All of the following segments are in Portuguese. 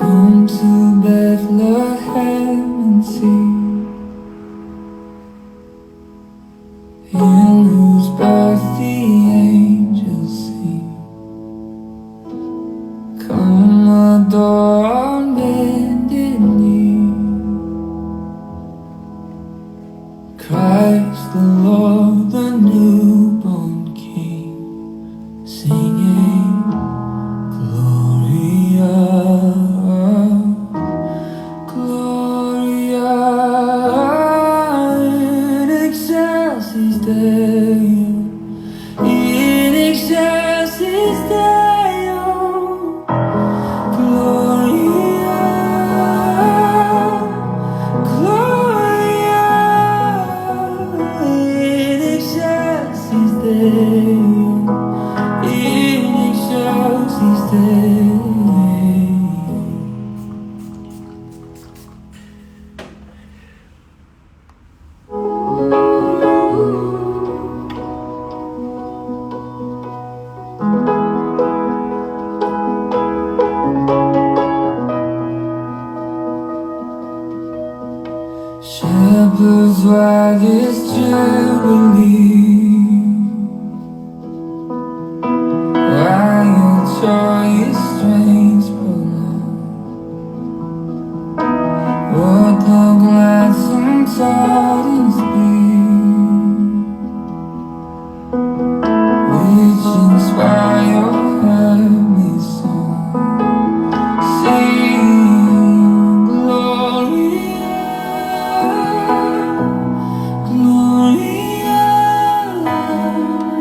Come to Bethlehem and see, in whose birth the angels sing. Come adore on bended knee, Christ the Lord, the newborn King, singing Gloria. Shepherds wag his jubilee, while your joyous strains prolong. What the gladsome tidings be, which inspire your heavenly song, sing Gloria, Gloria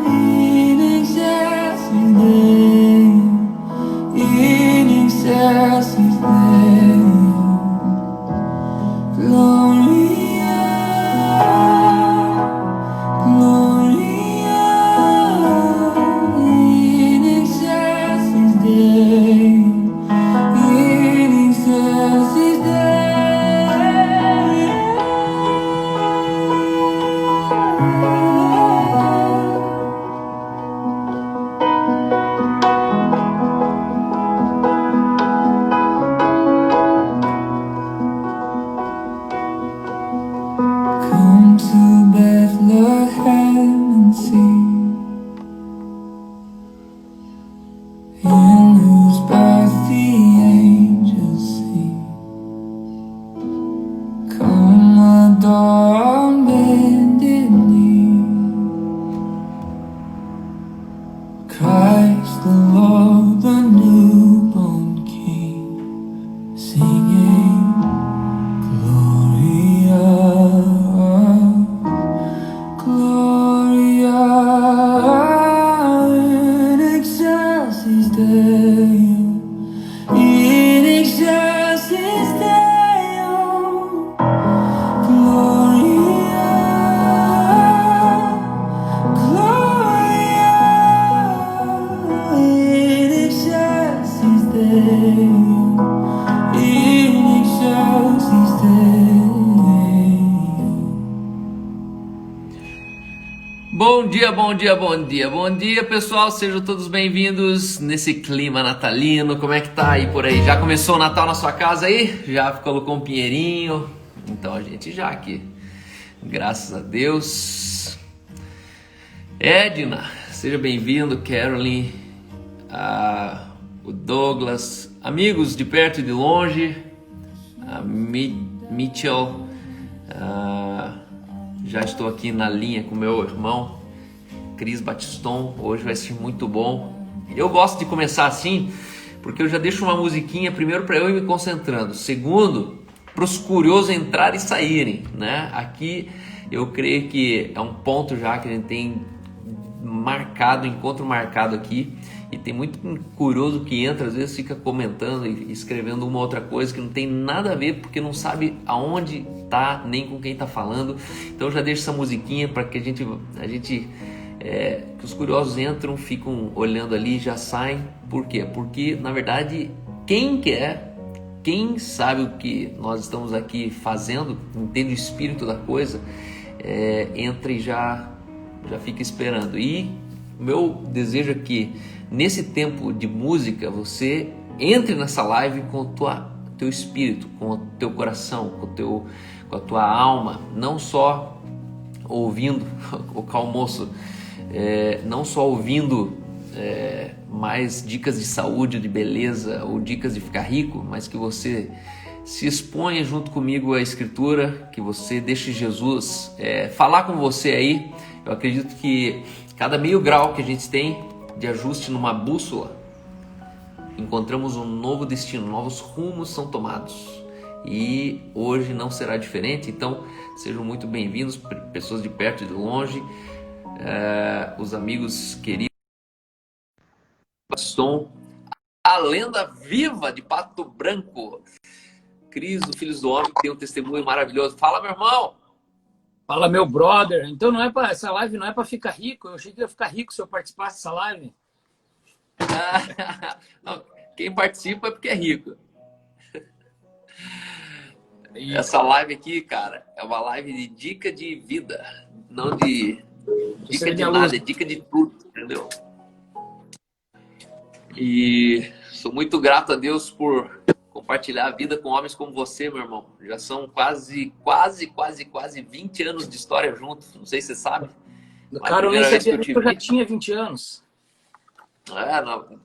in excelsis Deo, in excelsis Deo. Gloria, Gloria in excelsis Deo, in excelsis Deo. Come to Bethlehem and see, in whose birth the angels sing. Come adore on bended knee, Christ the Lord, the newborn King, singing Gloria, Gloria in excelsis Deo, in excelsis Deo. Gloria, Gloria in excelsis Deo, in excelsis Deo. Bom dia, bom dia, bom dia, bom dia, pessoal, sejam todos bem-vindos nesse clima natalino. Como é que tá aí por aí? Já começou o Natal na sua casa aí? Já colocou um pinheirinho? Então a gente já aqui, graças a Deus. Edna, seja bem-vindo, Carolyn, o Douglas, amigos de perto e de longe, a Mitchell, já estou aqui na linha com meu irmão Cris Batiston. Hoje vai ser muito bom. Eu gosto de começar assim porque eu já deixo uma musiquinha, primeiro para eu ir me concentrando, segundo para os curiosos entrarem e saírem, né? Aqui eu creio que é um ponto já que a gente tem marcado, encontro marcado aqui, E tem muito curioso que entra, às vezes fica comentando e escrevendo uma outra coisa que não tem nada a ver, porque não sabe aonde tá, nem com quem tá falando. Então já deixo essa musiquinha para que a gente que os curiosos entram, ficam olhando ali e já saem. Por quê? Porque, na verdade, quem sabe o que nós estamos aqui fazendo, entende o espírito da coisa, entra e já fica esperando. E meu desejo é que nesse tempo de música você entre nessa live com o teu espírito, com o teu coração, com a tua alma, não só ouvindo o calmoço, não só ouvindo mais dicas de saúde, de beleza ou dicas de ficar rico, mas que você se exponha junto comigo à Escritura, que você deixe Jesus falar com você aí. Eu acredito que cada meio grau que a gente tem de ajuste numa bússola, encontramos um novo destino, novos rumos são tomados. E hoje não será diferente, então sejam muito bem-vindos, pessoas de perto e de longe, os amigos queridos. Som, a lenda viva de Pato Branco, Cris, do Filhos do Homem, que tem um testemunho maravilhoso. Fala, meu irmão! Fala, meu brother. Então essa live não é para ficar rico. Eu achei que ia ficar rico se eu participasse dessa live. Não, quem participa é porque é rico. Essa live aqui, cara, é uma live de dica de vida, não de dica de nada, é dica de tudo, entendeu? E sou muito grato a Deus por compartilhar a vida com homens como você, meu irmão. Já são quase 20 anos de história juntos. Não sei se você sabe. Cara, eu nem sabia que eu já tinha 20 anos.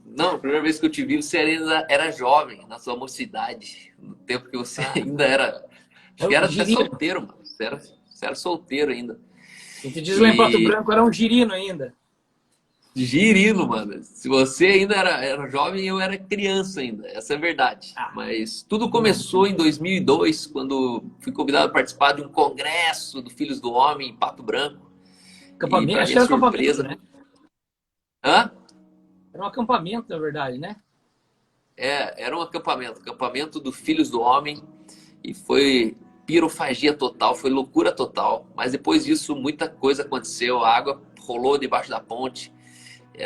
Não, a primeira vez que eu te vi, você ainda era jovem, na sua mocidade. No tempo que você ainda era... Acho que era até solteiro, mano. Você era solteiro ainda. Quem te diz lá em Pato Branco era um girino ainda. Girino, mano. Se você ainda era jovem, eu era criança ainda. Essa é a verdade. Mas tudo começou em 2002, quando fui convidado a participar de um congresso do Filhos do Homem em Pato Branco. Acampamento, acho que era surpresa, acampamento, né? Hã? Era um acampamento, na verdade, né? Era um acampamento do Filhos do Homem. E foi pirofagia total, foi loucura total. Mas depois disso, muita coisa aconteceu. A água rolou debaixo da ponte.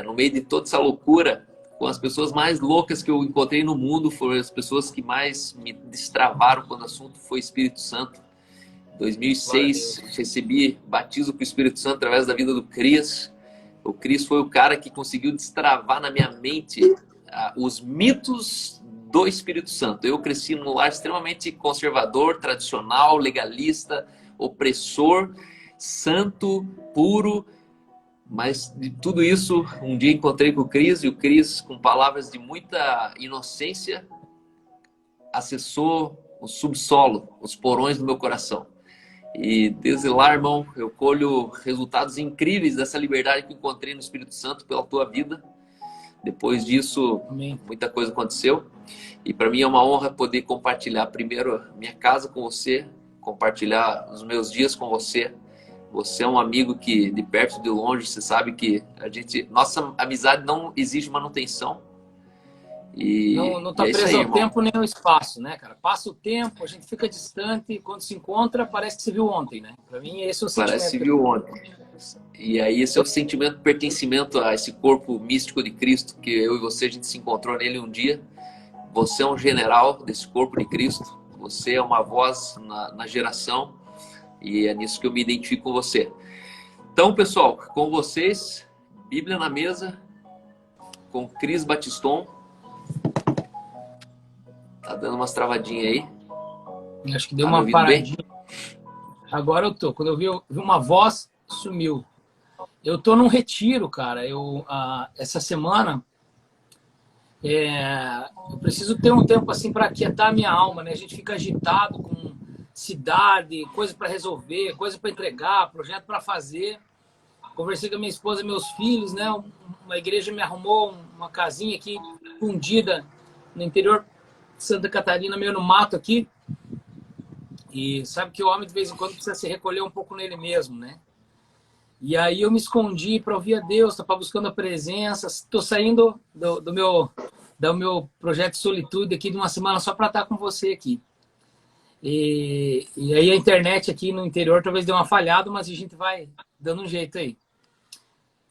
No meio de toda essa loucura, com as pessoas mais loucas que eu encontrei no mundo, foram as pessoas que mais me destravaram quando o assunto foi Espírito Santo. Em 2006, recebi batismo com o Espírito Santo através da vida do Cris. O Cris foi o cara que conseguiu destravar na minha mente os mitos do Espírito Santo. Eu cresci num lar extremamente conservador, tradicional, legalista, opressor, santo, puro. Mas de tudo isso, um dia encontrei com o Cris, e o Cris, com palavras de muita inocência, acessou o subsolo, os porões do meu coração. E desde lá, irmão, eu colho resultados incríveis dessa liberdade que encontrei no Espírito Santo pela tua vida. Depois disso, muita coisa aconteceu. E para mim é uma honra poder compartilhar primeiro minha casa com você, compartilhar os meus dias com você. Você é um amigo que, de perto e de longe, você sabe que nossa amizade não exige manutenção. E não tá preso ao tempo nem ao espaço, né, cara? Passa o tempo, a gente fica distante, e quando se encontra, parece que se viu ontem, né? Pra mim, esse é o sentimento. Parece que se viu ontem. E aí, esse é o sentimento de pertencimento a esse corpo místico de Cristo, que eu e você, a gente se encontrou nele um dia. Você é um general desse corpo de Cristo. Você é uma voz na geração. E é nisso que eu me identifico com você. Então, pessoal, com vocês, Bíblia na mesa, com Cris Batiston. Tá dando umas travadinhas aí. Acho que deu uma paradinha. Bem? Agora eu tô. Quando eu vi uma voz, sumiu. Eu tô num retiro, cara. Essa semana, eu preciso ter um tempo assim para aquietar a minha alma, né? A gente fica agitado com cidade, coisa para resolver, coisa para entregar, projeto para fazer. Conversei com a minha esposa e meus filhos, né? Uma igreja me arrumou uma casinha aqui escondida no interior de Santa Catarina, meio no mato aqui. E sabe que o homem de vez em quando precisa se recolher um pouco nele mesmo, né? E aí eu me escondi para ouvir a Deus, estava buscando a presença. Estou saindo do meu projeto de solitude aqui de uma semana só para estar com você aqui. E aí a internet aqui no interior talvez dê uma falhada, mas a gente vai dando um jeito aí.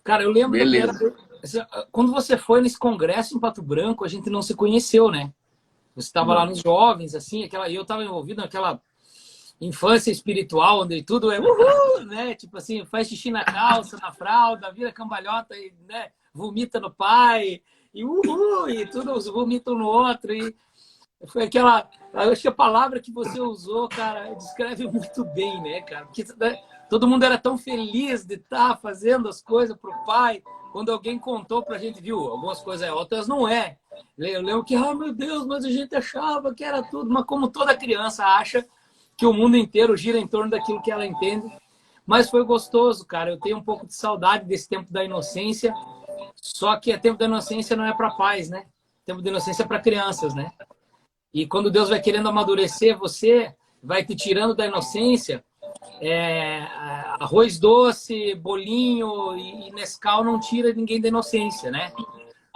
Cara, eu lembro da primeira Beleza. vez. Quando você foi nesse congresso em Pato Branco, a gente não se conheceu, né? Você estava lá Não. nos jovens, assim, e eu estava envolvido naquela infância espiritual, onde tudo é uhul, né? Tipo assim, faz xixi na calça, na fralda, vira cambalhota e, né, vomita no pai, e uhul, e tudo vomita um no outro. E foi aquela. Eu acho que a palavra que você usou, cara, descreve muito bem, né, cara? Porque né, todo mundo era tão feliz de estar fazendo as coisas pro pai. Quando alguém contou pra gente, viu? Algumas coisas é, outras não é. Eu lembro que, oh meu Deus, mas a gente achava que era tudo. Mas como toda criança acha que o mundo inteiro gira em torno daquilo que ela entende. Mas foi gostoso, cara. Eu tenho um pouco de saudade desse tempo da inocência. Só que tempo da inocência não é para pais, né? Tempo da inocência é para crianças, né? E quando Deus vai querendo amadurecer você, vai te tirando da inocência, arroz doce, bolinho e Nescau não tira ninguém da inocência, né?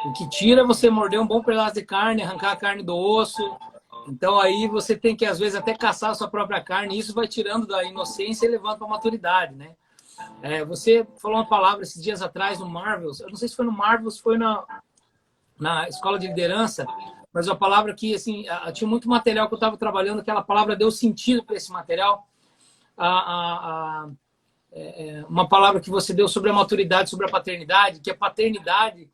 O que tira é você morder um bom pedaço de carne, arrancar a carne do osso. Então aí você tem que, às vezes, até caçar a sua própria carne. E isso vai tirando da inocência e levando para a maturidade, né? Você falou uma palavra esses dias atrás no Marvels. Eu não sei se foi no Marvels, foi na escola de liderança, mas uma palavra que, assim, tinha muito material que eu estava trabalhando, aquela palavra deu sentido para esse material. Uma palavra que você deu sobre a maturidade, sobre a paternidade, que a paternidade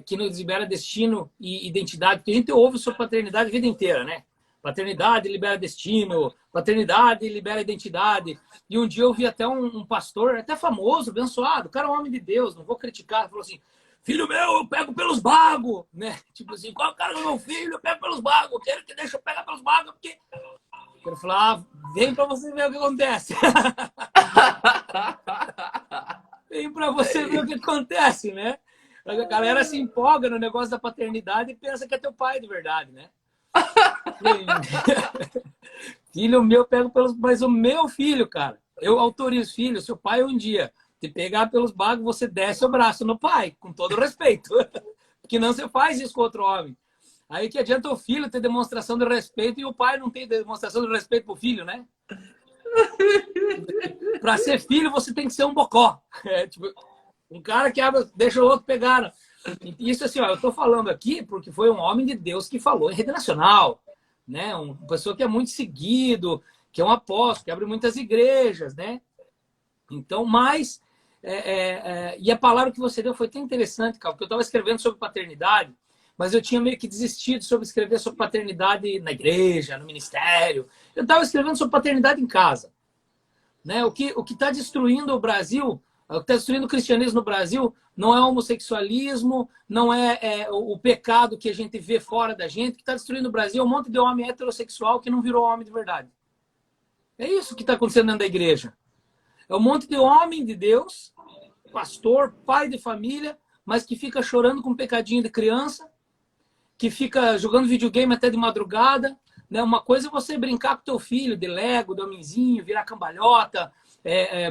que nos libera destino e identidade, porque a gente ouve sobre paternidade a vida inteira, né? Paternidade libera destino, paternidade libera identidade. E um dia eu vi até um pastor, até famoso, abençoado, o cara é um homem de Deus, não vou criticar, falou assim, filho meu, eu pego pelos bagos, né? Tipo assim, qual é o cara do meu filho? Eu pego pelos bagos, quero que deixa eu pegar pelos bagos, porque... Ele falou, vem pra você ver o que acontece. Vem pra você ver o que acontece, né? A galera se empolga no negócio da paternidade e pensa que é teu pai de verdade, né? Filho meu, pego pelos... Mas o meu filho, cara, eu autorizo, filho, seu pai um dia te pegar pelos bagos, você desce o braço no pai, com todo respeito. Porque não você faz isso com outro homem. Aí que adianta o filho ter demonstração de respeito e o pai não ter demonstração de respeito pro filho, né? Para ser filho, você tem que ser um bocó. Tipo, um cara que deixa o outro pegar. Isso assim, ó, eu tô falando aqui porque foi um homem de Deus que falou em rede nacional, né? Uma pessoa que é muito seguido, que é um apóstolo, que abre muitas igrejas, né? Então, mas... e a palavra que você deu foi tão interessante, cara, porque eu estava escrevendo sobre paternidade, mas eu tinha meio que desistido sobre escrever sobre paternidade na igreja, no ministério. Eu estava escrevendo sobre paternidade em casa. Né? O que está destruindo o Brasil, o que está destruindo o cristianismo no Brasil, não é o homossexualismo, não é o pecado que a gente vê fora da gente. O que está destruindo o Brasil é um monte de homem heterossexual que não virou homem de verdade. É isso que está acontecendo dentro da igreja. É um monte de homem de Deus, pastor, pai de família, mas que fica chorando com um pecadinho de criança, que fica jogando videogame até de madrugada. Né? Uma coisa é você brincar com teu filho de Lego, de homenzinho, virar cambalhota,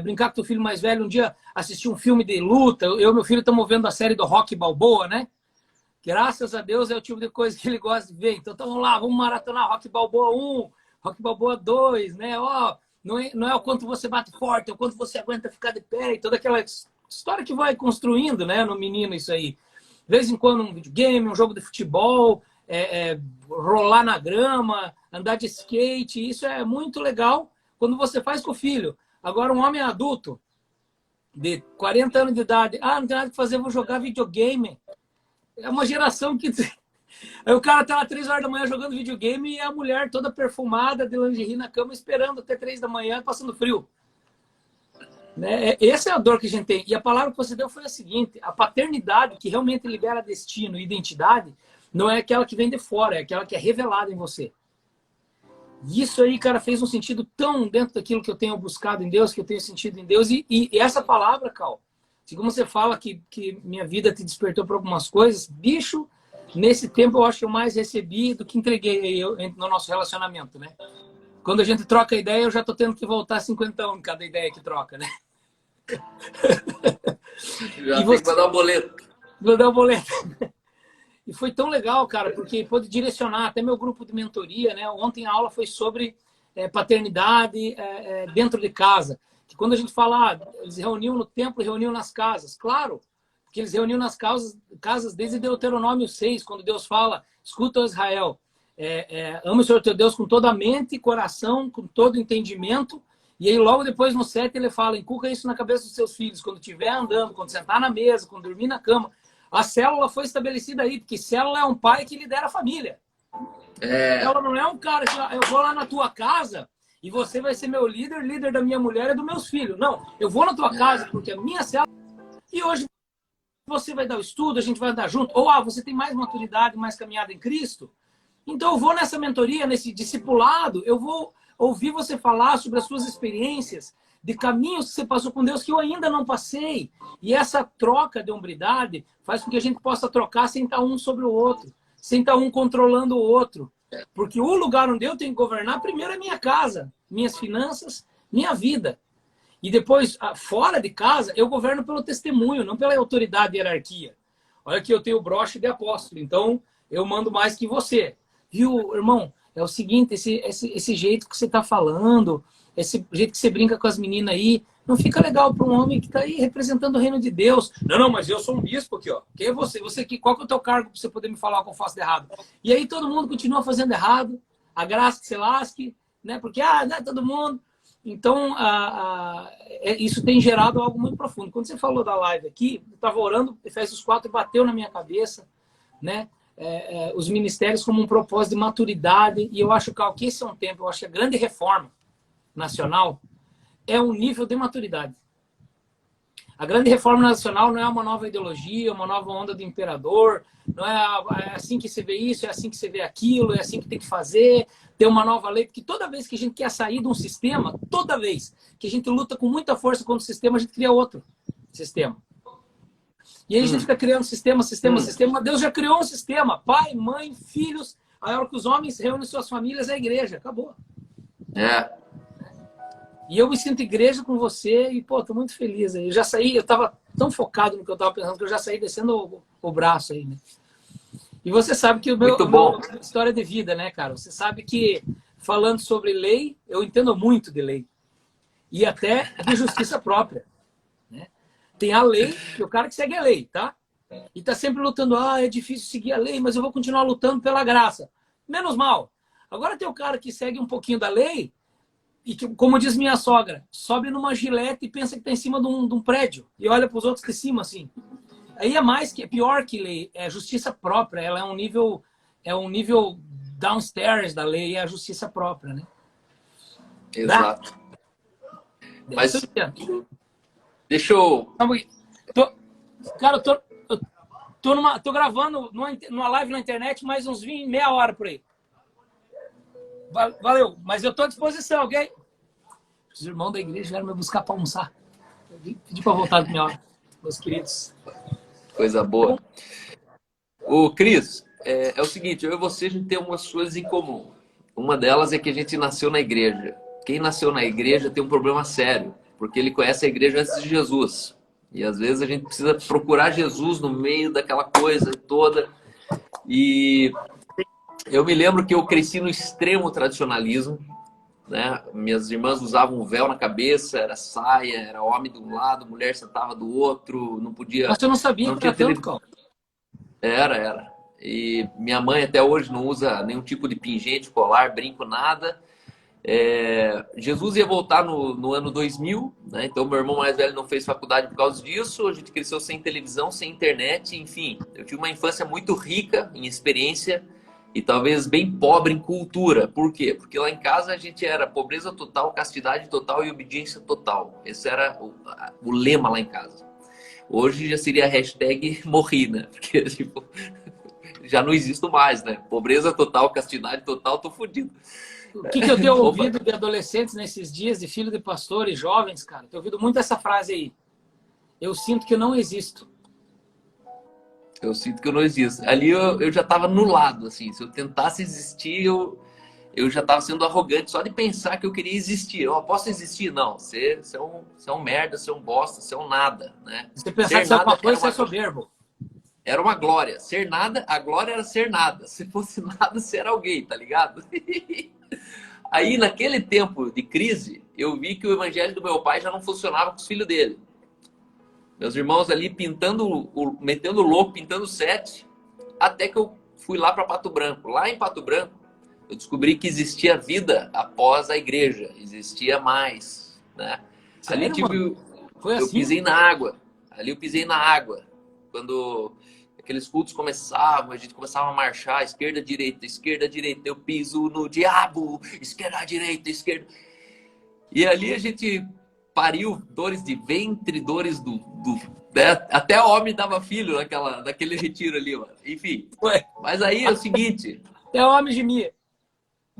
brincar com teu filho mais velho, um dia assistir um filme de luta. Eu e meu filho estamos vendo a série do Rocky Balboa, né? Graças a Deus é o tipo de coisa que ele gosta de ver. Então, vamos lá, vamos maratonar Rocky Balboa 1, Rocky Balboa 2, né? Ó, não é o quanto você bate forte, é o quanto você aguenta ficar de pé e toda aquela história que vai construindo, né, no menino isso aí. De vez em quando um videogame, um jogo de futebol, rolar na grama, andar de skate, isso é muito legal quando você faz com o filho. Agora, um homem adulto, de 40 anos de idade, não tem nada que fazer, vou jogar videogame. É uma geração que... Aí o cara tá lá 3 horas da manhã jogando videogame e a mulher toda perfumada de lingerie na cama esperando até 3 da manhã, passando frio. Né? Essa é a dor que a gente tem. E a palavra que você deu foi a seguinte: a paternidade que realmente libera destino e identidade não é aquela que vem de fora, é aquela que é revelada em você. E isso aí, cara, fez um sentido tão dentro daquilo que eu tenho buscado em Deus, que eu tenho sentido em Deus. E essa palavra, Cal, assim como você fala que minha vida te despertou para algumas coisas, bicho, nesse tempo eu acho que eu mais recebi do que entreguei no nosso relacionamento, né? Quando a gente troca ideia, eu já tô tendo que voltar 50 em cada ideia que troca, né? Já E tem você que mandar o boleto. vou dar o boleto. E foi tão legal, cara, porque pôde direcionar até meu grupo de mentoria, né? Ontem a aula foi sobre paternidade dentro de casa. Que quando a gente fala, eles reuniam no templo e reuniam nas casas. Claro, porque eles reuniam nas casas desde Deuteronômio 6, quando Deus fala, escuta, Israel, ama o Senhor teu Deus com toda a mente e coração, com todo entendimento. E aí logo depois no 7 ele fala, inculca isso na cabeça dos seus filhos, quando estiver andando, quando sentar na mesa, quando dormir na cama. A célula foi estabelecida aí, porque célula é um pai que lidera a família. Célula não é um cara que eu vou lá na tua casa e você vai ser meu líder, líder da minha mulher e dos meus filhos. Não, eu vou na tua casa porque a minha célula... E hoje você vai dar o estudo, a gente vai andar junto. Ou você tem mais maturidade, mais caminhada em Cristo. Então eu vou nessa mentoria, nesse discipulado, eu vou ouvir você falar sobre as suas experiências, de caminhos que você passou com Deus que eu ainda não passei. E essa troca de hombridade faz com que a gente possa trocar sem estar um sobre o outro, sem estar um controlando o outro. Porque o lugar onde eu tenho que governar, primeiro é minha casa, minhas finanças, minha vida. E depois, fora de casa, eu governo pelo testemunho, não pela autoridade e hierarquia. Olha que eu tenho o broche de apóstolo, então eu mando mais que você. Viu, irmão? É o seguinte, esse jeito que você está falando, esse jeito que você brinca com as meninas aí, não fica legal para um homem que está aí representando o reino de Deus. Não, mas eu sou um bispo aqui, ó. Quem é você? Qual que é o teu cargo para você poder me falar o que eu faço de errado? E aí todo mundo continua fazendo errado, a graça que se lasque, né? Porque, não é todo mundo. Então, isso tem gerado algo muito profundo. Quando você falou da live aqui, eu estava orando, Efésios 4 bateu na minha cabeça, né? Os ministérios como um propósito de maturidade, e eu acho que esse é um tempo, eu acho que a grande reforma nacional é um nível de maturidade. A grande reforma nacional não é uma nova ideologia, uma nova onda do imperador, não é assim que você vê isso, é assim que você vê aquilo, é assim que tem que fazer, ter uma nova lei, porque toda vez que a gente quer sair de um sistema, toda vez que a gente luta com muita força contra o sistema, a gente cria outro sistema. E aí a gente fica criando sistema. Deus já criou um sistema. Pai, mãe, filhos. A hora que os homens reúnem suas famílias, é a igreja. Acabou. E eu me sinto igreja com você e, pô, tô muito feliz. Eu já saí, eu tava tão focado no que eu tava pensando que eu já saí descendo o braço aí, né? E você sabe que o meu história de vida, né, cara? Você sabe que falando sobre lei, eu entendo muito de lei. E até de justiça própria. Tem a lei, que é o cara que segue a lei, tá? E tá sempre lutando, é difícil seguir a lei, mas eu vou continuar lutando pela graça. Menos mal. Agora tem o cara que segue um pouquinho da lei e que, como diz minha sogra, sobe numa gilete e pensa que tá em cima de um prédio e olha para os outros de cima, assim. Aí é pior que lei, é justiça própria, ela é um nível downstairs da lei, é a justiça própria, né? Exato. Mas... Deixa eu... Cara, eu tô gravando numa live na internet mais uns 20, meia hora por aí. Valeu, mas eu tô à disposição, ok? Os irmãos da igreja vieram me buscar para almoçar. Eu pedi para voltar da minha hora, meus queridos. Coisa boa. Ô, Cris, é o seguinte, eu e você, a gente tem algumas coisas em comum. Uma delas é que a gente nasceu na igreja. Quem nasceu na igreja tem um problema sério, porque ele conhece a igreja antes de Jesus. E às vezes a gente precisa procurar Jesus no meio daquela coisa toda. E eu me lembro que eu cresci no extremo tradicionalismo, né? Minhas irmãs usavam um véu na cabeça, era saia, era homem de um lado, mulher sentava do outro, não podia... Mas eu não sabia que era tanto, cara. Era. E minha mãe até hoje não usa nenhum tipo de pingente, colar, brinco, nada. Jesus ia voltar no ano 2000, né? Então meu irmão mais velho não fez faculdade por causa disso. A gente cresceu sem televisão, sem internet, enfim. Eu tive uma infância muito rica em experiência e talvez bem pobre em cultura. Por quê? Porque lá em casa a gente era pobreza total, castidade total e obediência total. Esse era o lema lá em casa. Hoje já seria a hashtag morri, né? Porque tipo, já não existo mais, né? Pobreza total, castidade total, tô fodido. O que eu tenho ouvido de adolescentes nesses dias, de filho de pastores, jovens, cara? Tenho ouvido muito essa frase aí. Eu sinto que eu não existo. Eu sinto que eu não existo. Ali eu já estava no lado, assim. Se eu tentasse existir, eu já estava sendo arrogante só de pensar que eu queria existir. Eu posso existir? Não. Você é um merda, você é um bosta, você é um nada, né? Você pensar Ser que você é nada alguma coisa, você é soberbo. era uma glória. Ser nada, a glória era ser nada. Se fosse nada, você era alguém, tá ligado? Aí, naquele tempo de crise, eu vi que o evangelho do meu pai já não funcionava com os filhos dele. Meus irmãos ali metendo louco, pintando sete, até que eu fui lá para Pato Branco. Lá em Pato Branco, eu descobri que existia vida após a igreja, existia mais, né? Ali Sério, mano? Foi eu assim? pisei na água. Ali eu pisei na água. Quando aqueles cultos começavam, a gente começava a marchar, esquerda, direita, eu piso no diabo, esquerda, direita, esquerda. E ali a gente pariu dores de ventre, dores né? Até homem dava filho naquele retiro ali, mano. Enfim. Ué, Mas aí é o seguinte, é homem de mim.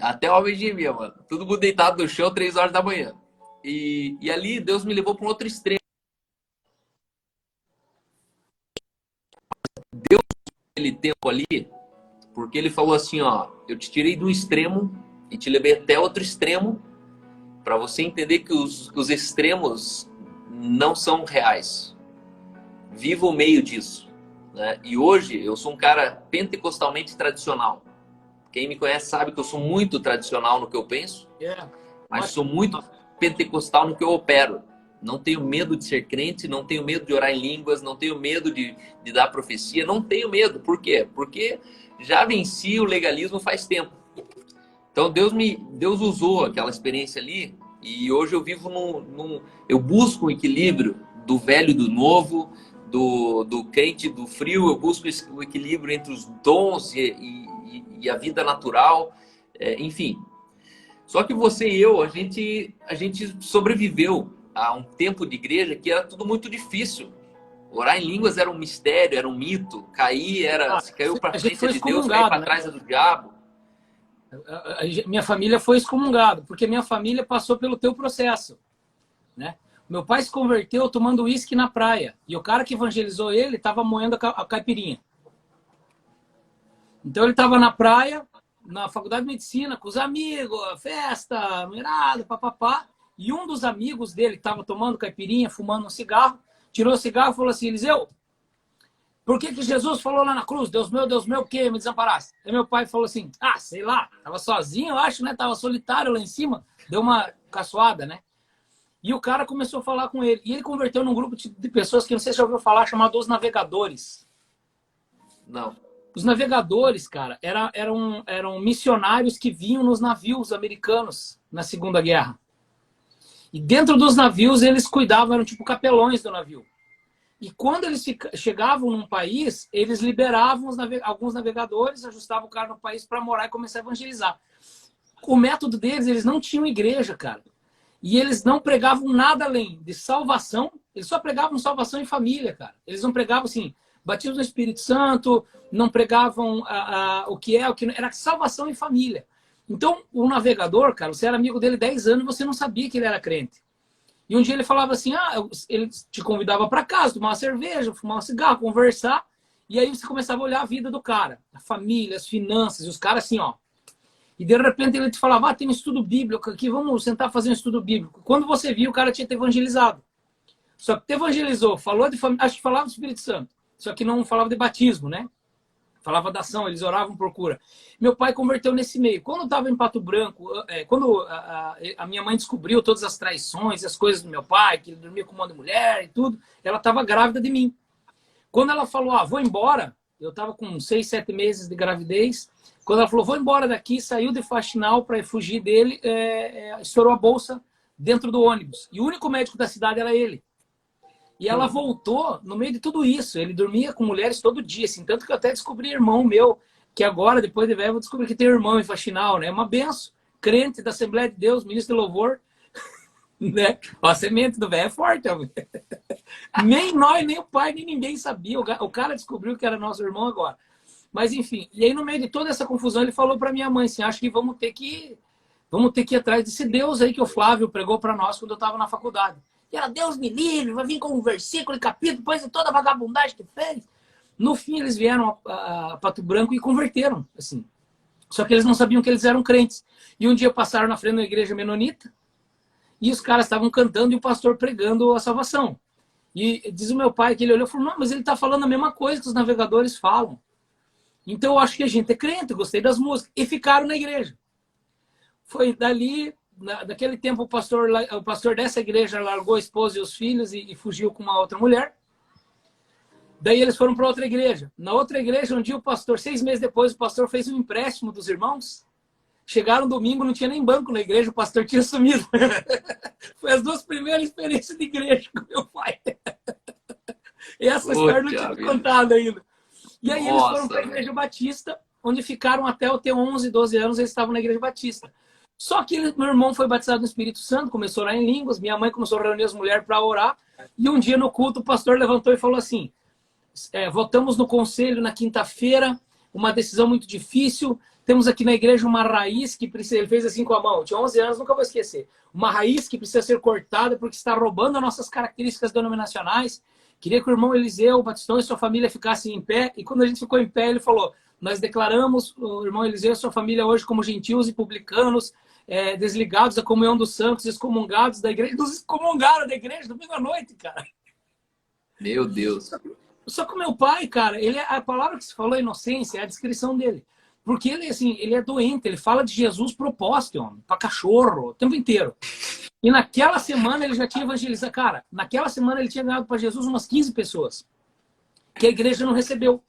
até homem gemia, mano. Todo mundo deitado no chão, 3 horas da manhã. E ali Deus me levou para um outro extremo. Aquele tempo ali, porque ele falou assim, ó, eu te tirei do extremo e te levei até outro extremo para você entender que os extremos não são reais. Viva o meio disso, né? E hoje eu sou um cara pentecostalmente tradicional. Quem me conhece sabe que eu sou muito tradicional no que eu penso, mas sou muito pentecostal no que eu opero. Não tenho medo de ser crente, não tenho medo de orar em línguas, não tenho medo de dar profecia, não tenho medo. Por quê? Porque já venci o legalismo faz tempo. Então Deus usou aquela experiência ali e hoje eu vivo eu busco o equilíbrio do velho e do novo, do quente e do frio, eu busco o equilíbrio entre os dons e a vida natural, enfim. Só que você e eu, a gente sobreviveu a um tempo de igreja que era tudo muito difícil. Orar em línguas era um mistério, era um mito. Se caiu para frente de Deus, cair para trás do diabo. Minha família foi excomungada, porque minha família passou pelo teu processo, né? Meu pai se converteu tomando uísque na praia. E o cara que evangelizou ele estava moendo a caipirinha. Então ele estava na praia, na faculdade de medicina, com os amigos, festa, mirada, papapá. E um dos amigos dele que estava tomando caipirinha, fumando um cigarro, tirou o cigarro e falou assim, Eliseu, por que Jesus falou lá na cruz, Deus meu, que me desamparasse? Aí meu pai falou assim, sei lá, tava sozinho, eu acho, né? Tava solitário lá em cima, deu uma caçoada, né? E o cara começou a falar com ele. E ele converteu num grupo de pessoas que não sei se já ouviu falar, chamado Os Navegadores. Não. Os navegadores, cara, eram missionários que vinham nos navios americanos na Segunda Guerra. E dentro dos navios eles cuidavam, eram tipo capelões do navio. E quando eles chegavam num país, eles liberavam alguns navegadores, ajustavam o cara no país para morar e começar a evangelizar. O método deles, eles não tinham igreja, cara. E eles não pregavam nada além de salvação. Eles só pregavam salvação em família, cara. Eles não pregavam assim, batismo no Espírito Santo, não pregavam o que é, o que não. Era salvação em família. Então, o navegador, cara, você era amigo dele 10 anos e você não sabia que ele era crente. E um dia ele falava assim, ele te convidava para casa, tomar uma cerveja, fumar um cigarro, conversar. E aí você começava a olhar a vida do cara, a família, as finanças, e os caras assim, ó. E de repente ele te falava, tem um estudo bíblico aqui, vamos sentar fazer um estudo bíblico. Quando você viu, o cara tinha te evangelizado. Só que te evangelizou, falou de família, acho que falava do Espírito Santo, só que não falava de batismo, né? Falava da ação, eles oravam por cura. Meu pai converteu nesse meio. Quando eu estava em Pato Branco, quando a minha mãe descobriu todas as traições, as coisas do meu pai, que ele dormia com uma mulher e tudo, ela estava grávida de mim. Quando ela falou, vou embora, eu estava com 6, 7 meses de gravidez. Quando ela falou, vou embora daqui, saiu de faxinal para fugir dele, estourou a bolsa dentro do ônibus. E o único médico da cidade era ele. E ela voltou no meio de tudo isso. Ele dormia com mulheres todo dia, assim. Tanto que eu até descobri irmão meu, que agora, depois de velho, eu vou descobrir que tem irmão em faxinal, né? É uma benção. Crente da Assembleia de Deus, ministro de louvor. Né? A semente do velho é forte. Nem nós, nem o pai, nem ninguém sabia. O cara descobriu que era nosso irmão agora. Mas, enfim. E aí, no meio de toda essa confusão, ele falou para minha mãe, assim, acho que vamos ter que ir atrás desse Deus aí que o Flávio pregou para nós quando eu estava na faculdade. E ela, Deus me livre, vai vir com um versículo e capítulo, depois de toda a vagabundagem que fez. No fim, eles vieram a Pato Branco e converteram, assim. Só que eles não sabiam que eles eram crentes. E um dia passaram na frente da igreja menonita e os caras estavam cantando e o pastor pregando a salvação. E diz o meu pai que ele olhou e falou, não, mas ele está falando a mesma coisa que os navegadores falam. Então eu acho que a gente é crente, gostei das músicas. E ficaram na igreja. Foi dali, daquele tempo, o pastor dessa igreja largou a esposa e os filhos e fugiu com uma outra mulher. Daí eles foram para outra igreja. Na outra igreja, um dia o pastor, 6 meses depois, o pastor fez um empréstimo dos irmãos. Chegaram domingo, não tinha nem banco na igreja, o pastor tinha sumido. Foi as 2 primeiras experiências de igreja com meu pai. E essa história eu não tinha contado ainda. E aí eles foram para a igreja batista, onde ficaram até eu ter 11, 12 anos, eles estavam na igreja batista. Só que meu irmão foi batizado no Espírito Santo, começou lá em línguas, minha mãe começou a reunir as mulheres para orar, e um dia no culto o pastor levantou e falou assim, votamos no conselho na quinta-feira, uma decisão muito difícil, temos aqui na igreja uma raiz que precisa, ele fez assim com a mão, tinha 11 anos, nunca vou esquecer, uma raiz que precisa ser cortada porque está roubando as nossas características denominacionais. Queria que o irmão Eliseu Batistão e sua família ficassem em pé, e quando a gente ficou em pé, ele falou, nós declaramos o irmão Eliseu e sua família hoje como gentios e publicanos, desligados da comunhão dos santos, excomungados da igreja, nos excomungaram da igreja domingo à noite, cara. Meu Deus. Só que o meu pai, cara, a palavra que se falou, inocência, é a descrição dele. Porque ele, assim, ele é doente, ele fala de Jesus propósito, homem, pra cachorro, o tempo inteiro. E naquela semana ele já tinha evangelizado. Cara, naquela semana ele tinha ganhado para Jesus umas 15 pessoas. Que a igreja não recebeu.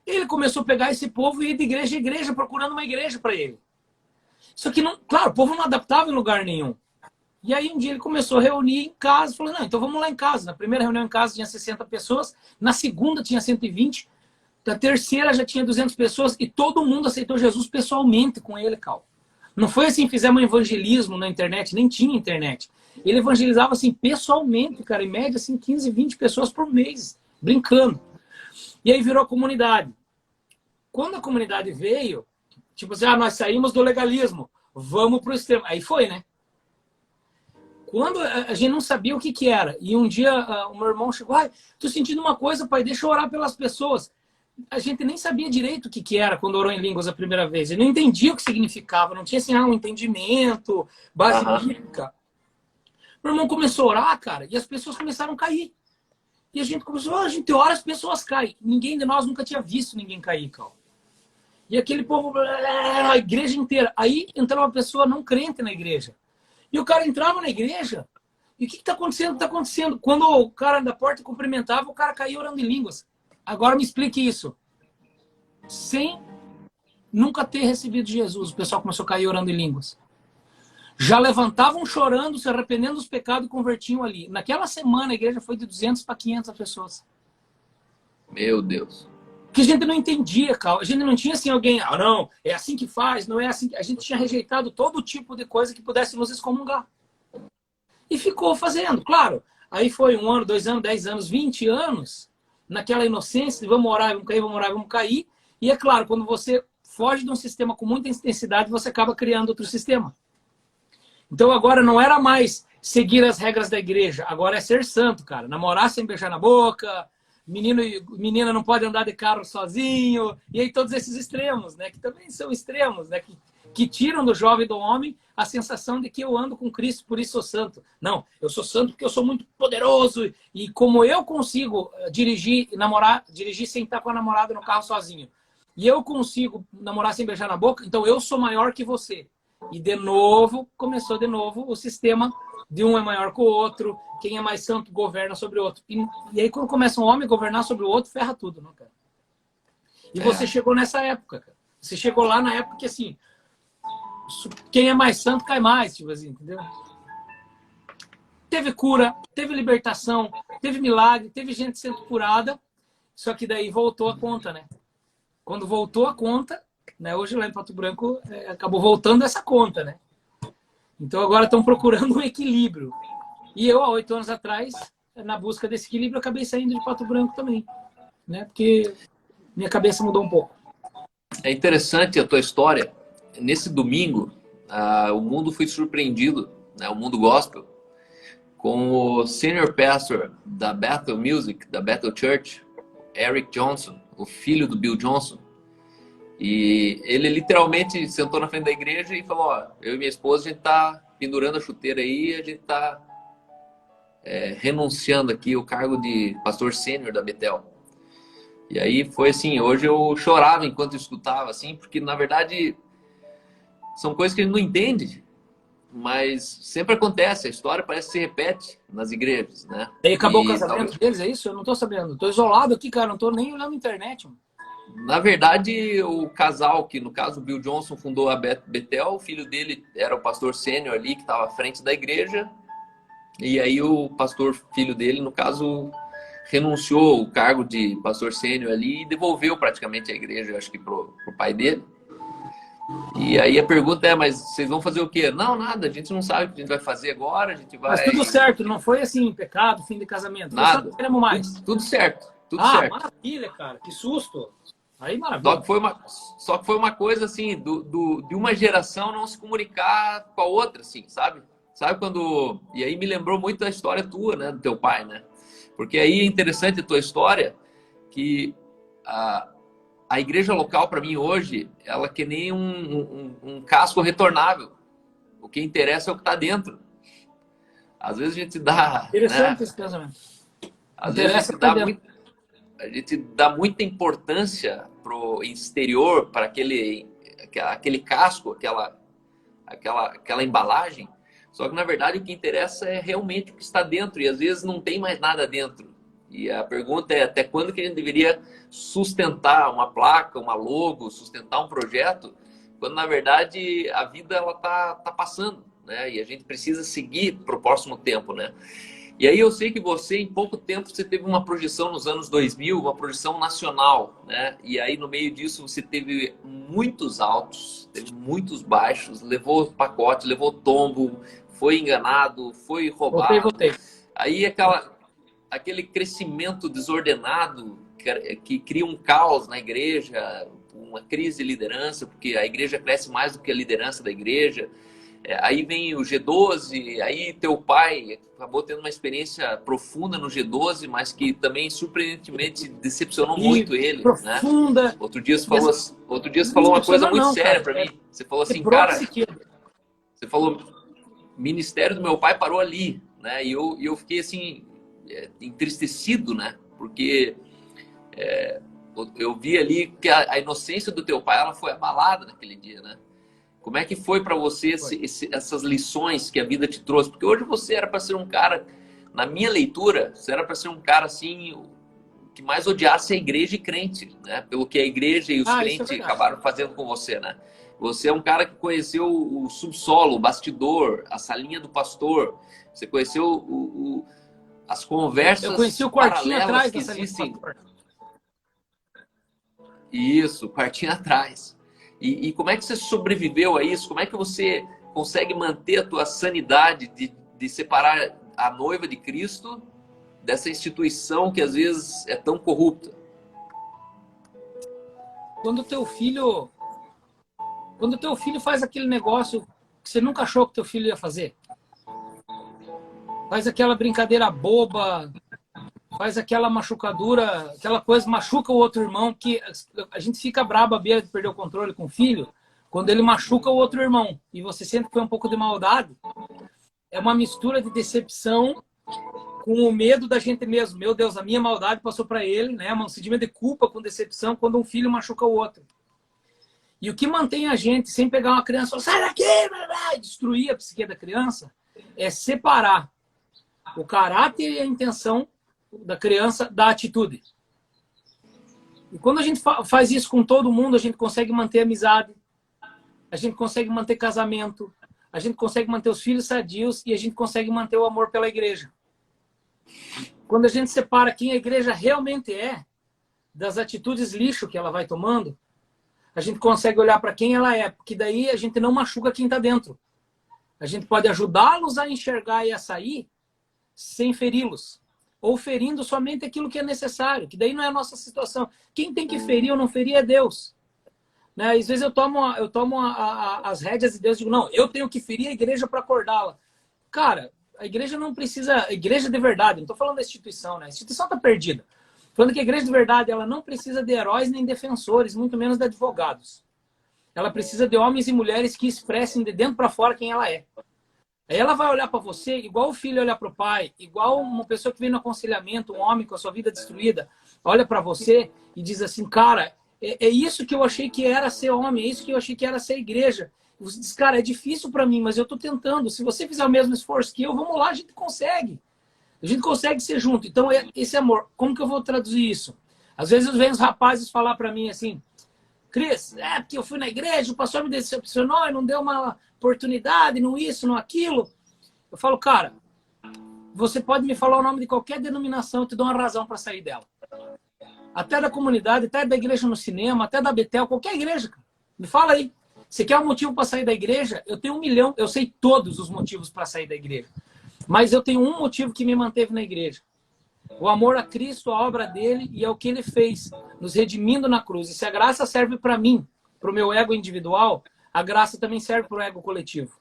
Ele começou a pegar esse povo e ir de igreja em igreja, procurando uma igreja para ele. Só que, não, claro, o povo não adaptava em lugar nenhum. E aí um dia ele começou a reunir em casa, falou, não, então vamos lá em casa. Na primeira reunião em casa tinha 60 pessoas, na segunda tinha 120, na terceira já tinha 200 pessoas e todo mundo aceitou Jesus pessoalmente com ele, Cal. Não foi assim, fizemos um evangelismo na internet, nem tinha internet. Ele evangelizava assim pessoalmente, cara, em média assim 15, 20 pessoas por mês, brincando. E aí virou comunidade. Quando a comunidade veio, tipo assim, nós saímos do legalismo, vamos pro extremo. Aí foi, né? Quando a gente não sabia o que era. E um dia o meu irmão chegou, tô sentindo uma coisa, pai, deixa eu orar pelas pessoas. A gente nem sabia direito o que era quando orou em línguas a primeira vez. Ele não entendia o que significava, não tinha assim, um entendimento, base bíblica. Meu irmão começou a orar, cara, e as pessoas começaram a cair. E a gente começou, a gente ora, as pessoas caem. Ninguém de nós nunca tinha visto ninguém cair, cara. E aquele povo, a igreja inteira. Aí entrava uma pessoa não crente na igreja. E o cara entrava na igreja, e o que está acontecendo? O que está acontecendo? Quando o cara da porta cumprimentava, o cara caía orando em línguas. Agora me explique isso. Sem nunca ter recebido Jesus, o pessoal começou a cair orando em línguas. Já levantavam chorando, se arrependendo dos pecados e convertiam ali. Naquela semana a igreja foi de 200 para 500 pessoas. Meu Deus. Porque a gente não entendia, cara. A gente não tinha assim alguém, não, é assim que faz, não é assim. A gente tinha rejeitado todo tipo de coisa que pudesse nos excomungar. E ficou fazendo, claro. Aí foi 1 ano, 2 anos, 10 anos, 20 anos, naquela inocência de vamos orar, vamos cair, vamos orar, vamos cair. E é claro, quando você foge de um sistema com muita intensidade, você acaba criando outro sistema. Então agora não era mais seguir as regras da igreja, agora é ser santo, cara. Namorar sem beijar na boca, menino e menina não pode andar de carro sozinho, e aí todos esses extremos, né? Que também são extremos, né? Que tiram do jovem e do homem a sensação de que eu ando com Cristo, por isso sou santo. Não, eu sou santo porque eu sou muito poderoso, e como eu consigo dirigir sem estar com a namorada no carro sozinho, e eu consigo namorar sem beijar na boca, então eu sou maior que você. E de novo, começou de novo o sistema de um é maior que o outro, quem é mais santo governa sobre o outro. E aí quando começa um homem a governar sobre o outro, ferra tudo, né, cara? E você chegou nessa época, cara. Você chegou lá na época que, assim, quem é mais santo cai mais, tipo assim, entendeu? Teve cura, teve libertação, teve milagre, teve gente sendo curada, só que daí voltou a conta, né? Quando voltou a conta, né, hoje lá em Pato Branco acabou voltando essa conta, né? Então agora estão procurando um equilíbrio. E eu, há 8 anos atrás, na busca desse equilíbrio, acabei saindo de Pato Branco também, né? Porque minha cabeça mudou um pouco. É interessante a tua história. Nesse domingo, o mundo foi surpreendido, né, o mundo gospel, com o senior pastor da Bethel Music, da Bethel Church, Eric Johnson, o filho do Bill Johnson. E ele literalmente sentou na frente da igreja e falou, ó, eu e minha esposa, a gente tá pendurando a chuteira aí, a gente tá renunciando aqui o cargo de pastor sênior da Betel. E aí foi assim, hoje eu chorava enquanto eu escutava, assim, porque na verdade são coisas que a gente não entende, mas sempre acontece, a história parece que se repete nas igrejas, né? E acabou o E casamento deles, é isso? Eu não tô sabendo. Tô isolado aqui, cara, não tô nem olhando a internet, mano. na verdade, o casal, que no caso o Bill Johnson fundou a Betel, o filho dele era o pastor sênior ali, que estava à frente da igreja, e aí o pastor filho dele, no caso, renunciou o cargo de pastor sênior ali e devolveu praticamente a igreja, acho que pro pai dele. E aí a pergunta é, mas vocês vão fazer o quê? Não, nada, a gente não sabe o que a gente vai fazer agora, a gente vai... Mas tudo certo, não foi assim, pecado, fim de casamento. Foi só Nada. não queremos mais. Tudo certo, tudo Ah, certo. maravilha, cara, que susto. Aí, Só maravilha. que foi uma coisa assim, de uma geração não se comunicar com a outra, assim, sabe? Sabe quando... E aí me lembrou muito da história tua, né? Do teu pai, né? Porque aí é interessante a tua história, que a igreja local, para mim, hoje, ela é que nem um casco retornável. O que interessa é o que está dentro. Às vezes a gente dá... Interessante né? esse pensamento. Às vezes a gente dá muita importância pro exterior, para aquele casco, aquela embalagem. Só que, na verdade, o que interessa é realmente o que está dentro. E, às vezes, não tem mais nada dentro. E a pergunta é até quando que a gente deveria sustentar uma placa, uma logo, sustentar um projeto, quando, na verdade, a vida ela tá passando, né? E a gente precisa seguir para o próximo tempo, né? E aí eu sei que você, em pouco tempo, você teve uma projeção nos anos 2000, uma projeção nacional, né? E aí, no meio disso, você teve muitos altos, teve muitos baixos, levou pacote, levou tombo, foi enganado, foi roubado. Voltei. Aí aquele crescimento desordenado que cria um caos na igreja, uma crise de liderança, porque a igreja cresce mais do que a liderança da igreja. Aí vem o G12, aí teu pai acabou tendo uma experiência profunda no G12, mas que também surpreendentemente decepcionou muito ele, profunda, né? Outro dia você falou uma coisa muito séria para mim. Você falou assim, cara, você falou, ministério do meu pai parou ali, né? E eu fiquei assim entristecido, né? Porque eu vi ali que a inocência do teu pai ela foi abalada naquele dia, né? Como é que foi para você essas lições que a vida te trouxe? Porque hoje você era para ser um cara, na minha leitura, você era para ser um cara assim que mais odiasse a igreja e crente, né? Pelo que a igreja e os crentes acabaram fazendo com você, né? Você é um cara que conheceu o subsolo, o bastidor, a salinha do pastor. Você conheceu as conversas. Eu conheci o quartinho atrás que existem. Isso, quartinho atrás. E como é que você sobreviveu a isso? Como é que você consegue manter a tua sanidade de separar a noiva de Cristo dessa instituição que às vezes é tão corrupta? Quando o teu filho faz aquele negócio que você nunca achou que teu filho ia fazer, faz aquela brincadeira boba, faz aquela machucadura, aquela coisa, machuca o outro irmão, que a gente fica brabo à beira de perder o controle com o filho, quando ele machuca o outro irmão, e você sente que foi um pouco de maldade, é uma mistura de decepção com o medo da gente mesmo. Meu Deus, a minha maldade passou para ele, né? Um sentimento de culpa com decepção quando um filho machuca o outro. E o que mantém a gente, sem pegar uma criança, sai daqui, e destruir a psique da criança, é separar o caráter e a intenção da criança da atitude. E quando a gente faz isso com todo mundo, a gente consegue manter amizade, a gente consegue manter casamento, a gente consegue manter os filhos sadios e a gente consegue manter o amor pela igreja. Quando a gente separa quem a igreja realmente é das atitudes lixo que ela vai tomando, a gente consegue olhar para quem ela é, porque daí a gente não machuca quem está dentro. A gente pode ajudá-los a enxergar e a sair sem feri-los. Ou ferindo somente aquilo que é necessário, que daí não é a nossa situação. Quem tem que ferir ou não ferir é Deus. Né? Às vezes eu tomo as rédeas de Deus e digo, não, eu tenho que ferir a igreja para acordá-la. Cara, a igreja não precisa... A igreja de verdade, não estou falando da instituição, né? A instituição está perdida. Falando que a igreja de verdade, ela não precisa de heróis nem defensores, muito menos de advogados. Ela precisa de homens e mulheres que expressem de dentro para fora quem ela é. Aí ela vai olhar para você igual o filho olha para o pai, igual uma pessoa que vem no aconselhamento, um homem com a sua vida destruída, olha para você e diz assim, cara, é isso que eu achei que era ser homem, é isso que eu achei que era ser igreja. Você diz, cara, é difícil para mim, mas eu estou tentando. Se você fizer o mesmo esforço que eu, vamos lá, a gente consegue. A gente consegue ser junto. Então, esse amor, como que eu vou traduzir isso? Às vezes vem os rapazes falar para mim assim, Cris, porque eu fui na igreja, o pastor me decepcionou e não deu uma oportunidade, não isso, não aquilo. Eu falo, cara, você pode me falar o nome de qualquer denominação, eu te dou uma razão para sair dela. Até da comunidade, até da igreja no cinema, até da Betel, qualquer igreja, cara. Me fala aí. Você quer um motivo para sair da igreja? Eu tenho 1 milhão, eu sei todos os motivos para sair da igreja. Mas eu tenho um motivo que me manteve na igreja. O amor a Cristo, a obra dele e é o que ele fez, nos redimindo na cruz. E se a graça serve para mim, para o meu ego individual, a graça também serve para o ego coletivo.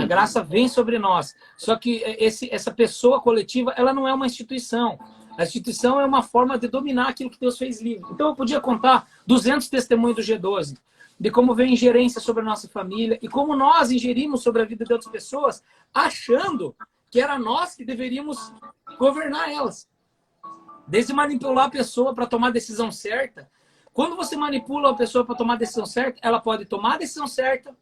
A graça vem sobre nós. Só que essa pessoa coletiva, ela não é uma instituição. A instituição é uma forma de dominar aquilo que Deus fez livre. Então eu podia contar 200 testemunhos do G12, de como vem ingerência sobre a nossa família e como nós ingerimos sobre a vida de outras pessoas, achando que era nós que deveríamos governar elas. Desde manipular a pessoa para tomar a decisão certa. Quando você manipula a pessoa para tomar a decisão certa, ela pode tomar a decisão certa,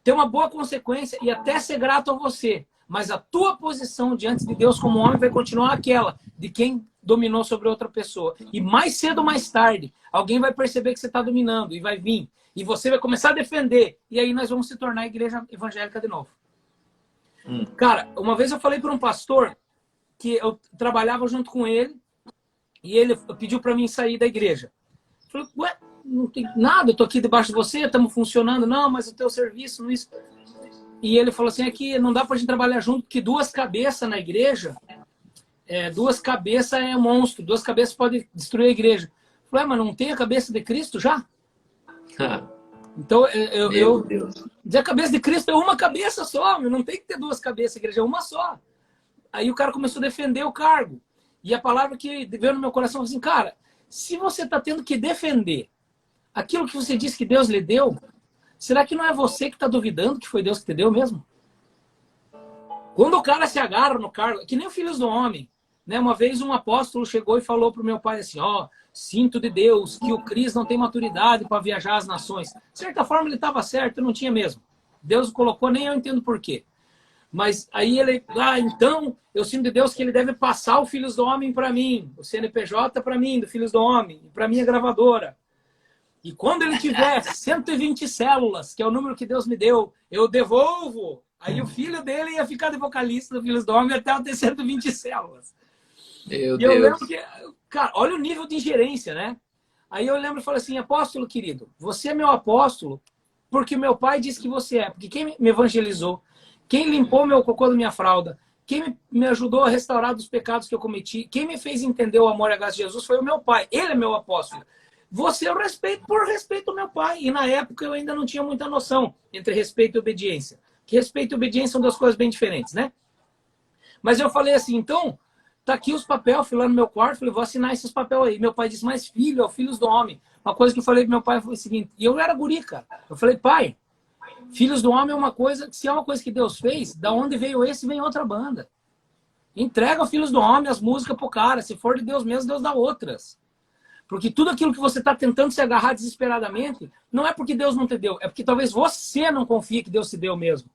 ter uma boa consequência e até ser grato a você. Mas a tua posição diante de Deus como homem vai continuar aquela de quem dominou sobre outra pessoa. E mais cedo ou mais tarde, alguém vai perceber que você está dominando e vai vir. E você vai começar a defender. E aí nós vamos se tornar a igreja evangélica de novo. Cara, uma vez eu falei para um pastor que eu trabalhava junto com ele e ele pediu para mim sair da igreja. Eu falei, ué, não tem nada, eu tô aqui debaixo de você, estamos funcionando. Não, mas o teu serviço, não isso. E ele falou assim, é que não dá pra gente trabalhar junto, porque 2 cabeças na igreja, 2 cabeças é monstro, 2 cabeças pode destruir a igreja. Eu falei, mas não tem a cabeça de Cristo já? Então, a cabeça de Cristo é uma cabeça só, não tem que ter 2 cabeças, a igreja é uma só. Aí o cara começou a defender o cargo. E a palavra que veio no meu coração foi assim, cara, se você está tendo que defender aquilo que você disse que Deus lhe deu, será que não é você que está duvidando que foi Deus que te deu mesmo? Quando o cara se agarra no cargo, que nem os filhos do homem, né? Uma vez um apóstolo chegou e falou para o meu pai assim, sinto de Deus que o Cris não tem maturidade para viajar às nações. De certa forma ele estava certo, não tinha mesmo. Deus o colocou, nem eu entendo por quê. Mas aí ele, então eu sinto de Deus que ele deve passar o Filhos do Homem para mim, o CNPJ para mim, do Filhos do Homem, para minha gravadora. E quando ele tiver 120 células, que é o número que Deus me deu, eu devolvo. Aí o filho dele ia ficar de vocalista do Filhos do Homem até eu ter 120 células. Meu e eu Deus. lembro que, cara, olha o nível de ingerência, né? Aí eu lembro e falei assim, apóstolo querido, você é meu apóstolo porque meu pai disse que você é. Porque quem me evangelizou, quem limpou meu cocô da minha fralda, quem me ajudou a restaurar dos pecados que eu cometi, quem me fez entender o amor e a graça de Jesus foi o meu pai. Ele é meu apóstolo. Você eu respeito por respeito ao meu pai. E na época eu ainda não tinha muita noção entre respeito e obediência. Que respeito e obediência são 2 coisas bem diferentes, né? Mas eu falei assim, então, tá aqui os papéis, fui lá no meu quarto, falei, vou assinar esses papéis aí. Meu pai disse, mas filho, é o Filhos do Homem. Uma coisa que eu falei pro meu pai foi o seguinte, e eu era guri, cara. Eu falei, pai, Filhos do Homem é uma coisa, se é uma coisa que Deus fez, da onde veio esse, vem outra banda. Entrega o Filhos do Homem, as músicas pro cara. Se for de Deus mesmo, Deus dá outras. Porque tudo aquilo que você está tentando se agarrar desesperadamente, não é porque Deus não te deu, é porque talvez você não confie que Deus te deu mesmo.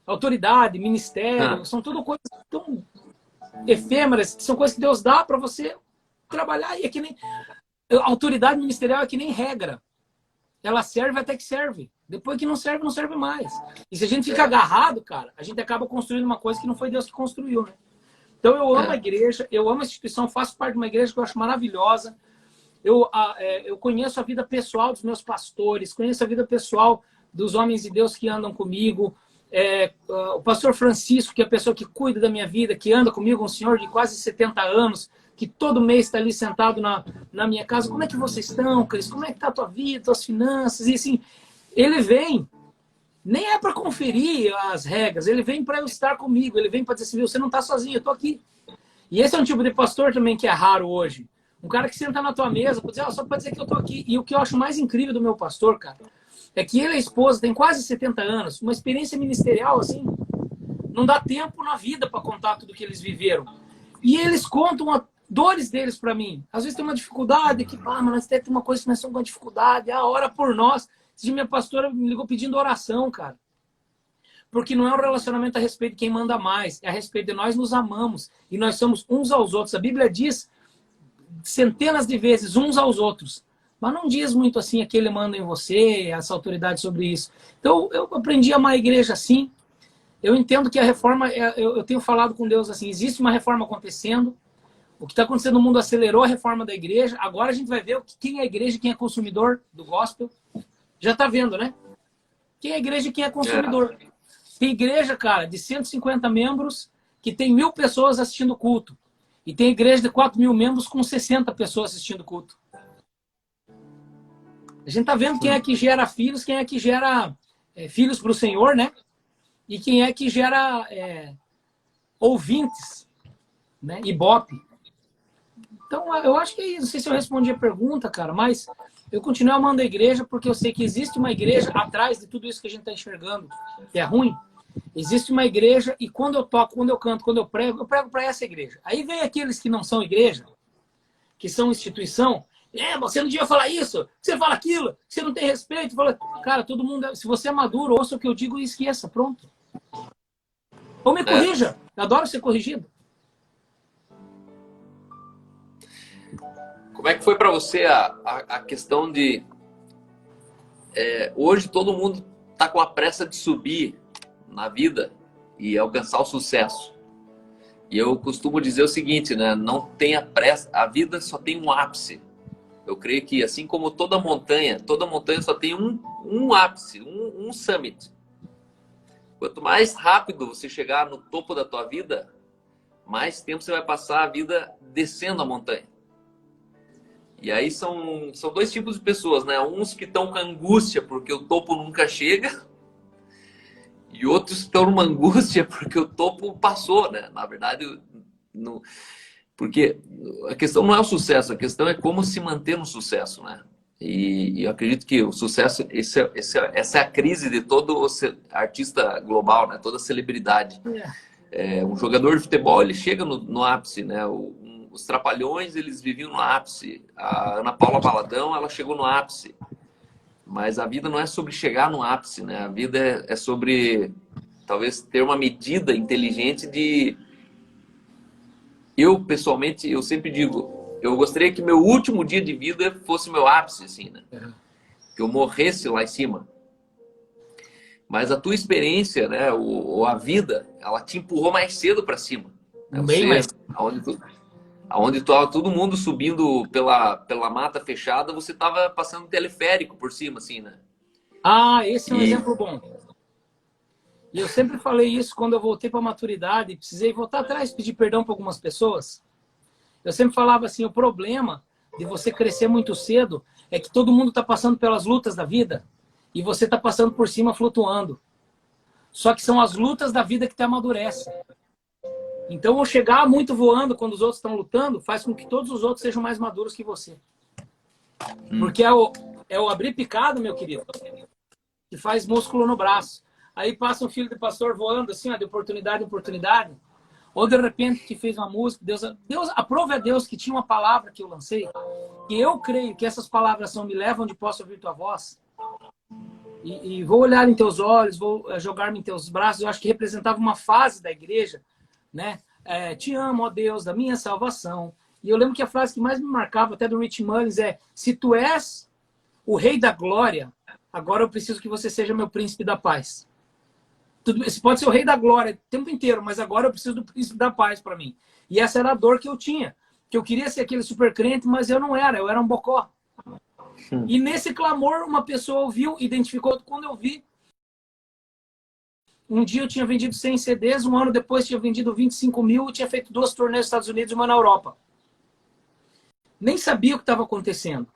Autoridade, ministério, são tudo coisas tão efêmeras, que são coisas que Deus dá para você trabalhar. E é que nem... autoridade ministerial é que nem regra. Ela serve até que serve. Depois que não serve, não serve mais. E se a gente fica agarrado, cara, a gente acaba construindo uma coisa que não foi Deus que construiu, né? Então eu amo a igreja, eu amo a instituição, faço parte de uma igreja que eu acho maravilhosa. Eu conheço a vida pessoal dos meus pastores, conheço a vida pessoal dos homens de Deus que andam comigo. O pastor Francisco, que é a pessoa que cuida da minha vida, que anda comigo, um senhor de quase 70 anos, que todo mês está ali sentado na minha casa. Como é que vocês estão, Cris? Como é que está a tua vida, tuas finanças? E assim, ele vem, nem é para conferir as regras, ele vem para eu estar comigo, ele vem para dizer assim, você não está sozinho, eu estou aqui. E esse é um tipo de pastor também que é raro hoje. Um cara que senta na tua mesa, pra dizer, só para dizer que eu tô aqui. E o que eu acho mais incrível do meu pastor, cara, é que ele e a esposa têm quase 70 anos, uma experiência ministerial assim, não dá tempo na vida para contar tudo que eles viveram. E eles contam as dores deles para mim. Às vezes tem uma dificuldade, que, mas nós temos uma coisa que nós estamos com uma dificuldade, ora por nós. Esse dia minha pastora me ligou pedindo oração, cara. Porque não é um relacionamento a respeito de quem manda mais, é a respeito de nós nos amamos e nós somos uns aos outros. A Bíblia diz centenas de vezes uns aos outros, mas não diz muito assim, aquele manda em você, essa autoridade sobre isso. Então eu aprendi a amar a igreja assim. Eu entendo que a reforma, eu tenho falado com Deus assim, existe uma reforma acontecendo, o que está acontecendo no mundo acelerou a reforma da igreja, agora a gente vai ver quem é a igreja e quem é consumidor do gospel. Já está vendo, né? Quem é a igreja e quem é consumidor. Tem igreja, cara, de 150 membros que tem 1.000 pessoas assistindo o culto. E tem igreja de 4.000 membros com 60 pessoas assistindo o culto. A gente está vendo quem é que gera filhos, quem é que gera filhos para o Senhor, né? E quem é que gera ouvintes, né? Ibope. Então, eu acho que é isso. Não sei se eu respondi a pergunta, cara, mas eu continuo amando a igreja porque eu sei que existe uma igreja atrás de tudo isso que a gente está enxergando, que é ruim. Existe uma igreja e quando eu toco, quando eu canto, quando eu prego para essa igreja. Aí vem aqueles que não são igreja, que são instituição. Você não devia falar isso, você fala aquilo, você não tem respeito. Fala... Cara, todo mundo, se você é maduro, ouça o que eu digo e esqueça, pronto. Ou me corrija, eu adoro ser corrigido. Como é que foi para você a questão de... hoje todo mundo está com a pressa de subir na vida e alcançar o sucesso. E eu costumo dizer o seguinte, né? Não tenha pressa, a vida só tem um ápice. Eu creio que assim como toda montanha só tem um ápice, um summit. Quanto mais rápido você chegar no topo da tua vida, mais tempo você vai passar a vida descendo a montanha. E aí são dois tipos de pessoas, né? Uns que estão com angústia porque o topo nunca chega, e outros que estão numa angústia porque o topo passou, né? Na verdade, porque a questão não é o sucesso, a questão é como se manter no sucesso, né? E eu acredito que o sucesso, essa é a crise de todo artista global, né? Toda celebridade. Um jogador de futebol, ele chega no ápice, né? Os Trapalhões, eles viviam no ápice. A Ana Paula Valadão, ela chegou no ápice. Mas a vida não é sobre chegar no ápice, né? A vida é sobre, talvez, ter uma medida inteligente de... Eu, pessoalmente, eu sempre digo, eu gostaria que meu último dia de vida fosse meu ápice, assim, né? Que eu morresse lá em cima. Mas a tua experiência, né? Ou a vida, ela te empurrou mais cedo para cima. Né? Bem mais. Aonde estava todo mundo subindo pela mata fechada, você estava passando teleférico por cima, assim, né? Esse é um exemplo bom. E eu sempre falei isso quando eu voltei para a maturidade e precisei voltar atrás, pedir perdão para algumas pessoas. Eu sempre falava assim, o problema de você crescer muito cedo é que todo mundo está passando pelas lutas da vida e você está passando por cima flutuando. Só que são as lutas da vida que te amadurecem. Então, eu chegar muito voando quando os outros estão lutando faz com que todos os outros sejam mais maduros que você. Porque é o abrir picado, meu querido, que faz músculo no braço. Aí passa um filho de pastor voando assim, ó, de oportunidade em oportunidade. Ou de repente que fez uma música. Deus aprove a Deus que tinha uma palavra que eu lancei. E eu creio que essas palavras me levam onde posso ouvir tua voz. E vou olhar em teus olhos, vou jogar-me em teus braços. Eu acho que representava uma fase da igreja, né? Te amo, ó Deus, da minha salvação. E eu lembro que a frase que mais me marcava, até do Rich Mullins, é: se tu és o rei da glória, agora eu preciso que você seja meu príncipe da paz. Você pode ser o rei da glória o tempo inteiro, mas agora eu preciso do príncipe da paz para mim. E essa era a dor que eu tinha. Que eu queria ser aquele super crente, mas eu não era. Eu era um bocó. E nesse clamor, uma pessoa ouviu, identificou. Quando eu vi, um dia eu tinha vendido 100 CDs, um ano depois tinha vendido 25 mil e tinha feito 2 turnês nos Estados Unidos e uma na Europa. Nem sabia o que estava acontecendo.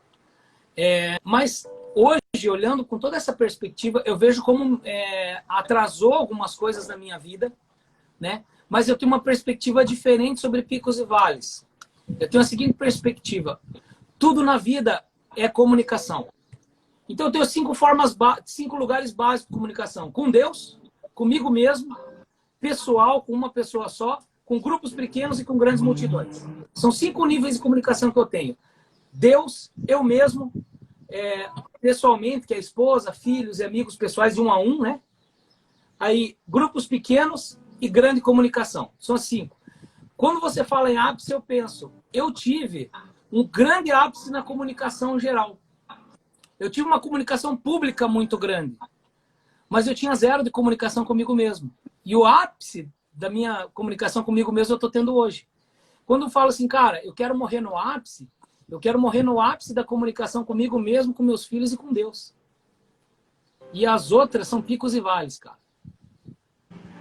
Mas hoje, olhando com toda essa perspectiva, eu vejo como atrasou algumas coisas na minha vida, né? mas eu tenho uma perspectiva diferente sobre picos e vales. Eu tenho a seguinte perspectiva. Tudo na vida é comunicação. Então eu tenho 5 lugares básicos de comunicação. Com Deus, comigo mesmo, pessoal, com uma pessoa só, com grupos pequenos e com grandes multidões. São 5 níveis de comunicação que eu tenho. Deus, eu mesmo, pessoalmente, que é esposa, filhos e amigos pessoais de 1 a 1, né? Aí, grupos pequenos e grande comunicação. São 5. Quando você fala em ápice, eu penso, eu tive um grande ápice na comunicação geral. Eu tive uma comunicação pública muito grande, mas eu tinha 0 de comunicação comigo mesmo. E o ápice da minha comunicação comigo mesmo eu estou tendo hoje. Quando eu falo assim, cara, eu quero morrer no ápice, eu quero morrer no ápice da comunicação comigo mesmo, com meus filhos e com Deus. E as outras são picos e vales, cara.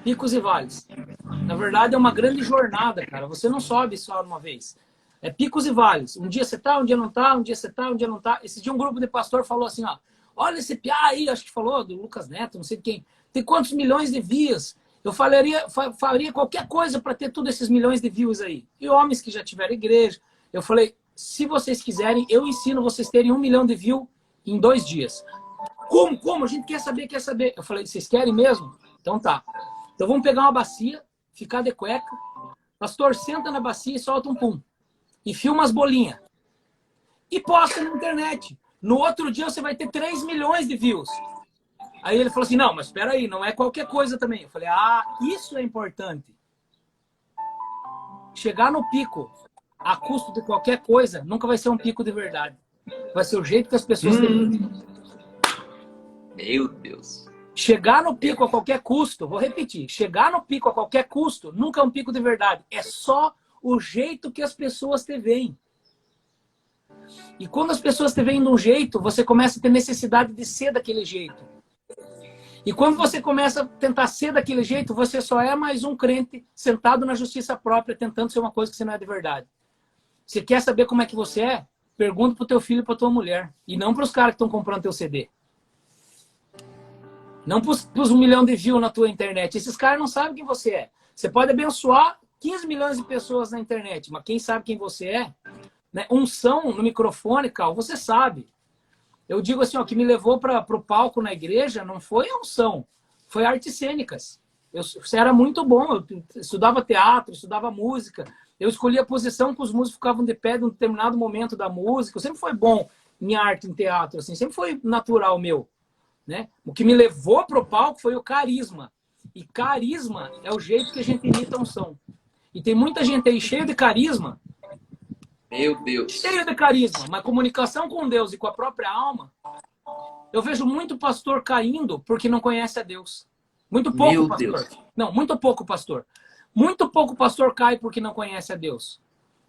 Picos e vales. Na verdade, é uma grande jornada, cara. Você não sobe só uma vez. É picos e vales. Um dia você tá, um dia não tá, um dia você tá, um dia não tá. Esse dia um grupo de pastor falou assim, ó, olha esse piá aí, acho que falou, do Lucas Neto, não sei de quem, tem quantos milhões de views. Eu faria qualquer coisa para ter todos esses milhões de views aí. E homens que já tiveram igreja. Eu falei, se vocês quiserem, eu ensino vocês terem 1 milhão de views em 2 dias. Como? A gente quer saber, quer saber. Eu falei, vocês querem mesmo? Então tá. Então vamos pegar uma bacia, ficar de cueca, pastor senta na bacia e solta um pum. E filma as bolinhas. E posta na internet. No outro dia você vai ter 3 milhões de views. Aí ele falou assim, não, mas espera aí, não é qualquer coisa também. Eu falei, isso é importante. Chegar no pico a custo de qualquer coisa nunca vai ser um pico de verdade. Vai ser o jeito que as pessoas têm. Meu Deus. Chegar no pico a qualquer custo, vou repetir, chegar no pico a qualquer custo nunca é um pico de verdade. É só o jeito que as pessoas te veem. E quando as pessoas te veem de um jeito, você começa a ter necessidade de ser daquele jeito. E quando você começa a tentar ser daquele jeito, você só é mais um crente sentado na justiça própria, tentando ser uma coisa que você não é de verdade. Você quer saber como é que você é? Pergunta pro teu filho e pra tua mulher. E não pros caras que estão comprando teu CD. Não pros 1 milhão de views na tua internet. Esses caras não sabem quem você é. Você pode abençoar 15 milhões de pessoas na internet, mas quem sabe quem você é? Né? Unção no microfone, Cal, você sabe. Eu digo assim, ó, que me levou para o palco na igreja não foi a unção, foi artes cênicas. Eu era muito bom, eu estudava teatro, estudava música, eu escolhia a posição que os músicos ficavam de pé em um determinado momento da música. Eu sempre fui bom em arte, em teatro, assim, sempre foi natural meu. Né? O que me levou para o palco foi o carisma. E carisma é o jeito que a gente imita a unção. E tem muita gente aí cheia de carisma. Meu Deus. Cheia de carisma, mas comunicação com Deus e com a própria alma. Eu vejo muito pastor caindo porque não conhece a Deus. Muito pouco, Meu pastor. Deus. Não, muito pouco, pastor. Muito pouco pastor cai porque não conhece a Deus.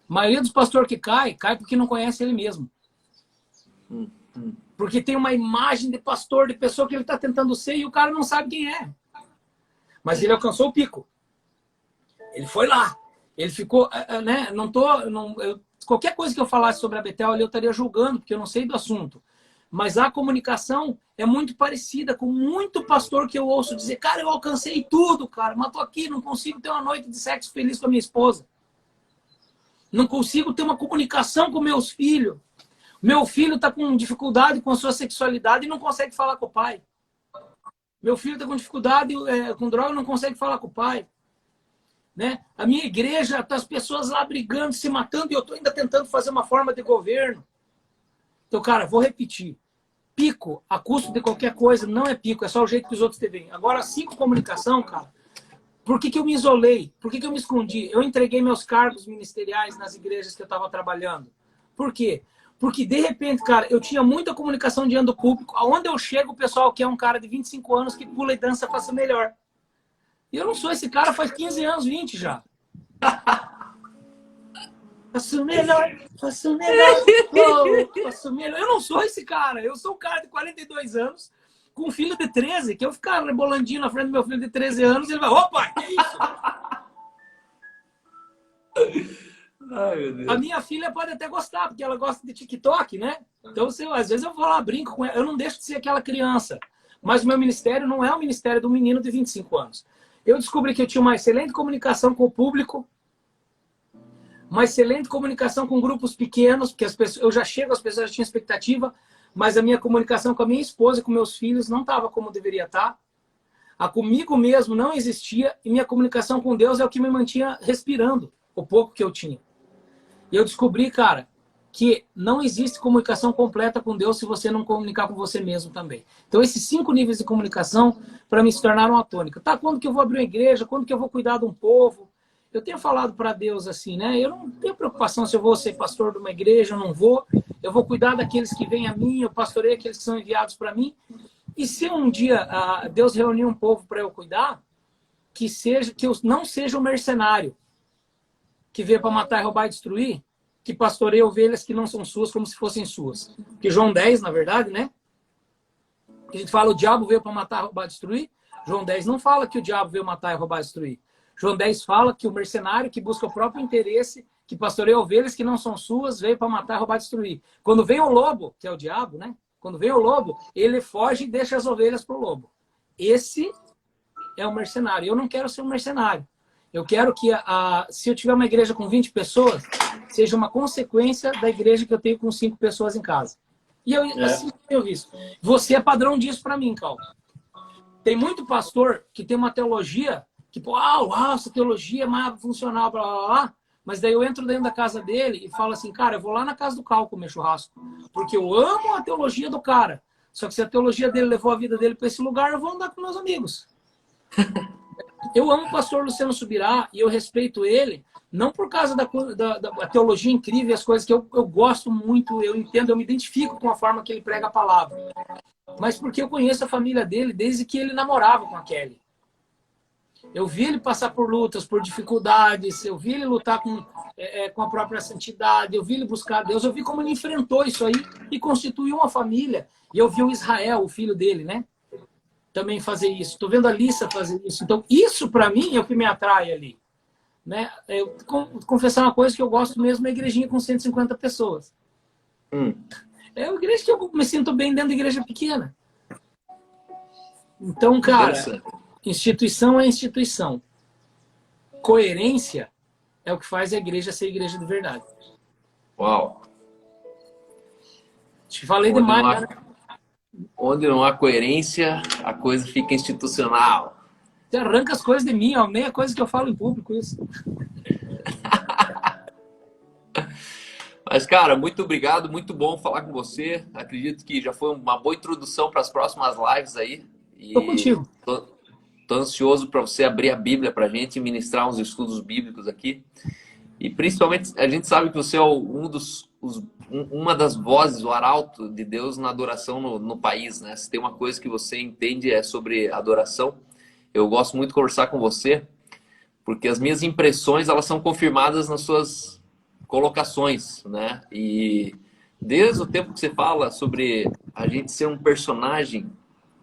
A maioria dos pastores que cai porque não conhece ele mesmo. Porque tem uma imagem de pastor, de pessoa que ele está tentando ser e o cara não sabe quem é. Mas ele alcançou o pico. Ele foi lá. Ele ficou, né? Qualquer coisa que eu falasse sobre a Betel ali eu estaria julgando, porque eu não sei do assunto. Mas a comunicação é muito parecida com muito pastor que eu ouço dizer, cara, eu alcancei tudo, cara, mas tô aqui, não consigo ter uma noite de sexo feliz com a minha esposa. Não consigo ter uma comunicação com meus filhos. Meu filho está com dificuldade com a sua sexualidade e não consegue falar com o pai. Meu filho está com dificuldade com droga e não consegue falar com o pai. Né? A minha igreja está as pessoas lá brigando, se matando e eu estou ainda tentando fazer uma forma de governo. Então, cara, vou repetir. Pico, a custo de qualquer coisa, não é pico, é só o jeito que os outros te veem. Agora, 5 comunicação, cara. Por que eu me isolei? Por que eu me escondi? Eu entreguei meus cargos ministeriais nas igrejas que eu estava trabalhando. Por quê? Porque, de repente, cara, eu tinha muita comunicação diante do público. Aonde eu chego, o pessoal quer um cara de 25 anos que pula e dança, faça melhor. E eu não sou esse cara faz 15 anos, 20 já. Faço melhor, faço melhor, faço melhor. Eu não sou esse cara. Eu sou um cara de 42 anos, com um filho de 13, que eu ficar rebolandinho na frente do meu filho de 13 anos, ele vai, opa, que isso? Ai, meu Deus. A minha filha pode até gostar, porque ela gosta de TikTok, né? Então, às vezes eu vou lá, brinco com ela. Eu não deixo de ser aquela criança. Mas o meu ministério não é o ministério do menino de 25 anos. Eu descobri que eu tinha uma excelente comunicação com o público, uma excelente comunicação com grupos pequenos, porque as pessoas, eu já chego, as pessoas já tinham expectativa, mas a minha comunicação com a minha esposa e com meus filhos não estava como deveria estar. A comigo mesmo não existia, e minha comunicação com Deus é o que me mantinha respirando, o pouco que eu tinha. E eu descobri, cara, que não existe comunicação completa com Deus se você não comunicar com você mesmo também. Então, esses 5 níveis de comunicação, para mim, se tornaram uma tônica. Tá, quando que eu vou abrir uma igreja? Quando que eu vou cuidar de um povo? Eu tenho falado para Deus assim, né? Eu não tenho preocupação se eu vou ser pastor de uma igreja ou não vou. Eu vou cuidar daqueles que vêm a mim, eu pastorei aqueles que são enviados para mim. E se um dia Deus reunir um povo para eu cuidar, que eu não seja um mercenário que veio para matar, roubar e destruir, que pastoreia ovelhas que não são suas como se fossem suas. Que João 10, na verdade, né? A gente fala o diabo veio para matar, roubar e destruir. João 10 não fala que o diabo veio matar, roubar e destruir. João 10 fala que o mercenário que busca o próprio interesse, que pastoreia ovelhas que não são suas, veio para matar, roubar e destruir. Quando vem o lobo, que é o diabo, né? Quando vem o lobo, ele foge e deixa as ovelhas para o lobo. Esse é o mercenário. Eu não quero ser um mercenário. Eu quero que, se eu tiver uma igreja com 20 pessoas, seja uma consequência da igreja que eu tenho com 5 pessoas em casa. E eu, assim, eu vi isso. Você é padrão disso para mim, Cal. Tem muito pastor que tem uma teologia que, uau, essa teologia é mais funcional, blá, blá, blá. Mas daí eu entro dentro da casa dele e falo assim, cara, eu vou lá na casa do Cal comer churrasco, porque eu amo a teologia do cara. Só que se a teologia dele levou a vida dele para esse lugar, eu vou andar com meus amigos. Eu amo o pastor Luciano Subirá e eu respeito ele, não por causa da teologia incrível e as coisas que eu gosto muito, eu entendo, eu me identifico com a forma que ele prega a palavra. Mas porque eu conheço a família dele desde que ele namorava com a Kelly. Eu vi ele passar por lutas, por dificuldades, eu vi ele lutar com a própria santidade, eu vi ele buscar Deus, eu vi como ele enfrentou isso aí e constituiu uma família. E eu vi o Israel, o filho dele, né? Também fazer isso. Estou vendo a Lissa fazer isso. Então, isso para mim é o que me atrai ali. Né? Eu confessar uma coisa que eu gosto mesmo, é a igrejinha com 150 pessoas. É uma igreja que eu me sinto bem dentro da igreja pequena. Então, cara, instituição é instituição. Coerência é o que faz a igreja ser igreja de verdade. Uau! Te falei demais, né? Onde não há coerência, a coisa fica institucional. Você arranca as coisas de mim, ó, nem a coisa que eu falo em público, isso. Mas, cara, muito obrigado, muito bom falar com você. Acredito que já foi uma boa introdução para as próximas lives aí. Tô contigo. Tô ansioso para você abrir a Bíblia para a gente e ministrar uns estudos bíblicos aqui. E principalmente, a gente sabe que você é uma das vozes, o arauto de Deus na adoração no país, né? Se tem uma coisa que você entende é sobre adoração. Eu gosto muito de conversar com você, porque as minhas impressões, elas são confirmadas nas suas colocações, né? E desde o tempo que você fala sobre a gente ser um personagem,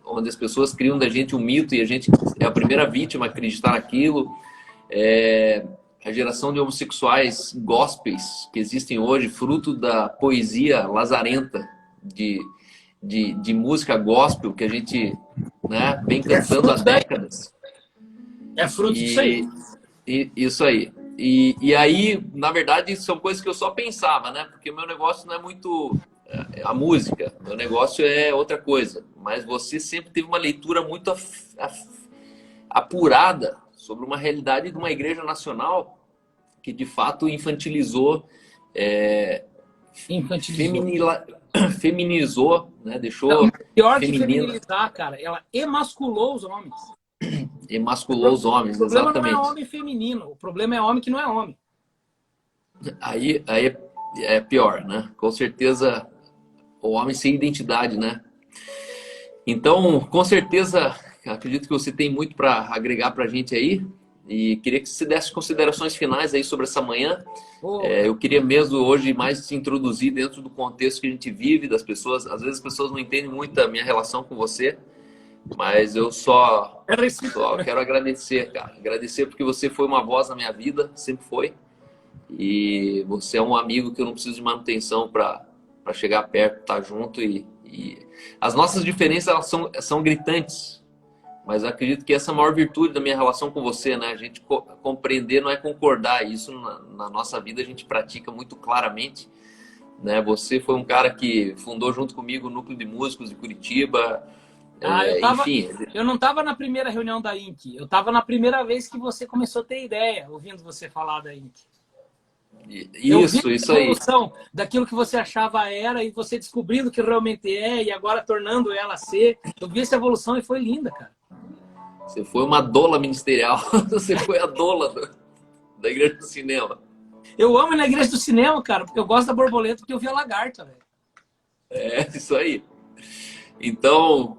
onde as pessoas criam da gente um mito e a gente é a primeira vítima a acreditar naquilo, a geração de homossexuais gospels que existem hoje, fruto da poesia lazarenta de música gospel que a gente, né, vem cantando há décadas. É fruto disso aí. Isso aí. E aí, na verdade, são coisas que eu só pensava, né? Porque o meu negócio não é muito a música, meu negócio é outra coisa. Mas você sempre teve uma leitura muito apurada sobre uma realidade de uma igreja nacional que, de fato, feminizou, né? Deixou não, pior feminina. Que feminilizar, cara, ela emasculou os homens. Emasculou os homens, exatamente. O problema exatamente. não é homem feminino, o problema é homem que não é homem. Aí é pior, né? Com certeza, o homem sem identidade, né? Então, com certeza, acredito que você tem muito para agregar para a gente aí. E queria que você desse considerações finais aí sobre essa manhã. Eu queria mesmo hoje mais te introduzir dentro do contexto que a gente vive, das pessoas. Às vezes as pessoas não entendem muito a minha relação com você, mas eu só quero agradecer, cara. Agradecer porque você foi uma voz na minha vida, sempre foi. E você é um amigo que eu não preciso de manutenção para chegar perto, estar junto. E as nossas diferenças, elas são gritantes, Mas eu acredito que essa é a maior virtude da minha relação com você, né? A gente compreender não é concordar. Isso na nossa vida a gente pratica muito claramente, né? Você foi um cara que fundou junto comigo o Núcleo de Músicos de Curitiba. Enfim. Eu não estava na primeira reunião da INC. Eu estava na primeira vez que você começou a ter ideia, ouvindo você falar da INC. Isso aí. Evolução daquilo que você achava era e você descobrindo que realmente é e agora tornando ela ser. Eu vi essa evolução e foi linda, cara. Você foi uma dola ministerial. Você foi a dola da Igreja do Cinema. Eu amo ir na Igreja do Cinema, cara, porque eu gosto da borboleta porque eu vi a lagarta, velho. É, isso aí. Então,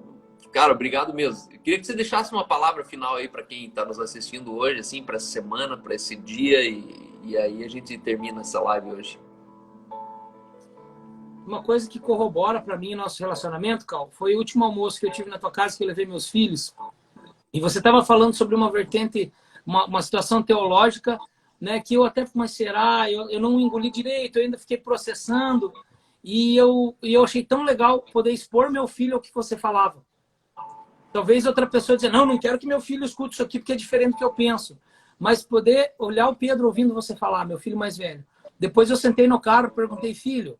cara, obrigado mesmo. Eu queria que você deixasse uma palavra final aí para quem está nos assistindo hoje, assim, para essa semana, para esse dia, e aí a gente termina essa live hoje. Uma coisa que corrobora para mim o nosso relacionamento, Cal, foi o último almoço que eu tive na tua casa, que eu levei meus filhos. E você estava falando sobre uma vertente, uma situação teológica, né, que eu até fui, mas será? Eu não engoli direito, eu ainda fiquei processando. E eu achei tão legal poder expor meu filho ao que você falava. Talvez outra pessoa dizer, não quero que meu filho escute isso aqui porque é diferente do que eu penso. Mas poder olhar o Pedro ouvindo você falar, meu filho mais velho. Depois eu sentei no carro e perguntei, filho,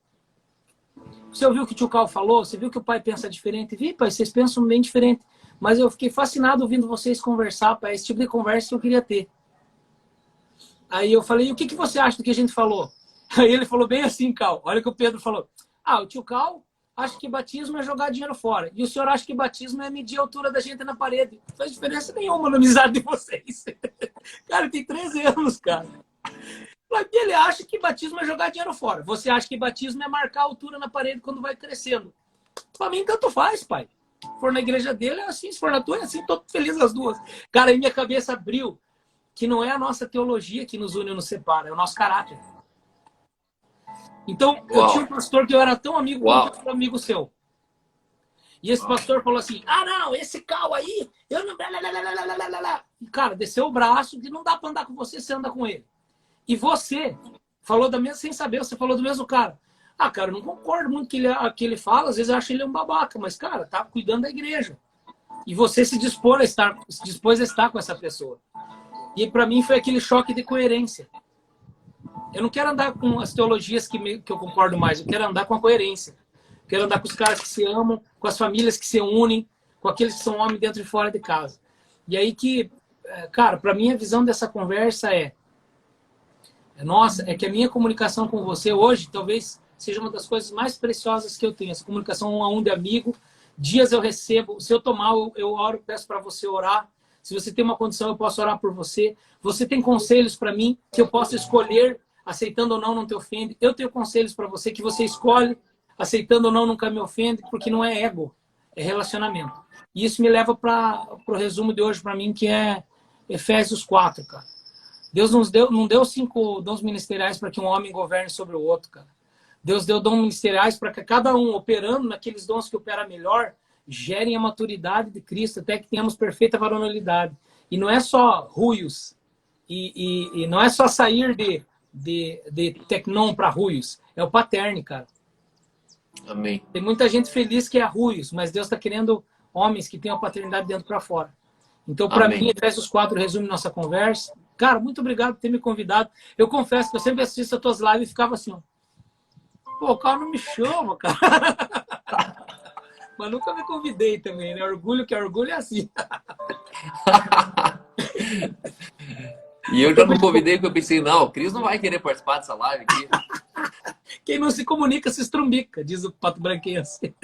você ouviu o que o tio Cal falou? Você viu que o pai pensa diferente? Vi, pai, vocês pensam bem diferente. Mas eu fiquei fascinado ouvindo vocês conversar, pai, esse tipo de conversa que eu queria ter. Aí eu falei, e o que você acha do que a gente falou? Aí ele falou bem assim, Cal. Olha o que o Pedro falou. O tio Cal acha que batismo é jogar dinheiro fora. E o senhor acha que batismo é medir a altura da gente na parede. Não faz diferença nenhuma na amizade de vocês. Cara, tem 13 anos, cara. Ele acha que batismo é jogar dinheiro fora. Você acha que batismo é marcar a altura na parede quando vai crescendo. Pra mim, tanto faz, pai. Se for na igreja dele, é assim. Se for na tua, é assim. Tô feliz as duas. Cara, aí minha cabeça abriu que não é a nossa teologia que nos une ou nos separa. É o nosso caráter. Então, eu tinha um pastor que eu era tão amigo quanto um amigo seu. E esse pastor falou assim, não, esse Cal aí, eu não... E, cara, desceu o braço, que não dá pra andar com você, você anda com ele. E você falou da mesma, sem saber, você falou do mesmo cara. Cara, eu não concordo muito com o que ele fala, às vezes eu acho ele um babaca, mas, cara, tá cuidando da igreja. E você se dispôs a estar com essa pessoa. E pra mim foi aquele choque de coerência. Eu não quero andar com as teologias que eu concordo mais. Eu quero andar com a coerência. Eu quero andar com os caras que se amam, com as famílias que se unem, com aqueles que são homens dentro e fora de casa. E aí que, cara, para mim a visão dessa conversa é que a minha comunicação com você hoje talvez seja uma das coisas mais preciosas que eu tenho. Essa comunicação um a um de amigo. Dias eu recebo. Se eu tomar, eu oro, peço para você orar. Se você tem uma condição, eu posso orar por você. Você tem conselhos para mim que eu posso escolher, aceitando ou não te ofende. Eu tenho conselhos para você que você escolhe, aceitando ou não nunca me ofende, porque não é ego, é relacionamento. E isso me leva para o resumo de hoje para mim, que é Efésios 4, cara. Deus não deu 5 dons ministeriais para que um homem governe sobre o outro, cara. Deus deu dons ministeriais para que cada um, operando naqueles dons que opera melhor, gerem a maturidade de Cristo, até que tenhamos perfeita varonilidade. E não é só ruios, e não é só sair de tecnon para ruios, é o paterne, cara. Amém. Tem muita gente feliz que é ruios, mas Deus está querendo homens que tenham a paternidade dentro para fora. Então, para mim, Efésios 4 resume nossa conversa. Cara, muito obrigado por ter me convidado. Eu confesso que eu sempre assisto as tuas lives e ficava assim, ó. Pô, o cara não me chama, cara. Mas nunca me convidei também, né? Orgulho é assim. E eu já não convidei porque eu pensei, não, o Cris não vai querer participar dessa live aqui. Quem não se comunica se estrumbica, diz o Pato Branquense.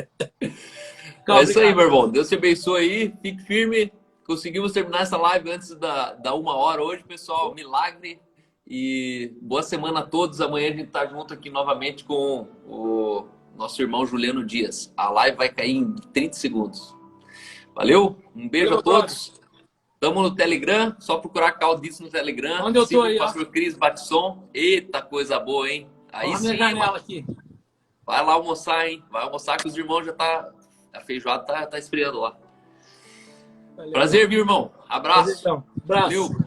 É isso aí, meu irmão. Deus te abençoe aí, fique firme. Conseguimos terminar essa live antes da 1h hoje, pessoal. Milagre. E boa semana a todos. Amanhã a gente tá junto aqui novamente com o nosso irmão Juliano Dias. A live vai cair em 30 segundos. Valeu? Um beijo a todos. Tamo no Telegram. Só procurar Caldice no Telegram. Onde eu tô aí, o pastor Cris Batisson. Eita, coisa boa, hein? Aí olha sim, minha janela aqui. Vai lá almoçar, hein? Vai almoçar que os irmãos já tá... A feijoada tá esfriando lá. Valeu. Prazer, viu, irmão? Abraço. Prazer, então. Abraço. Valeu.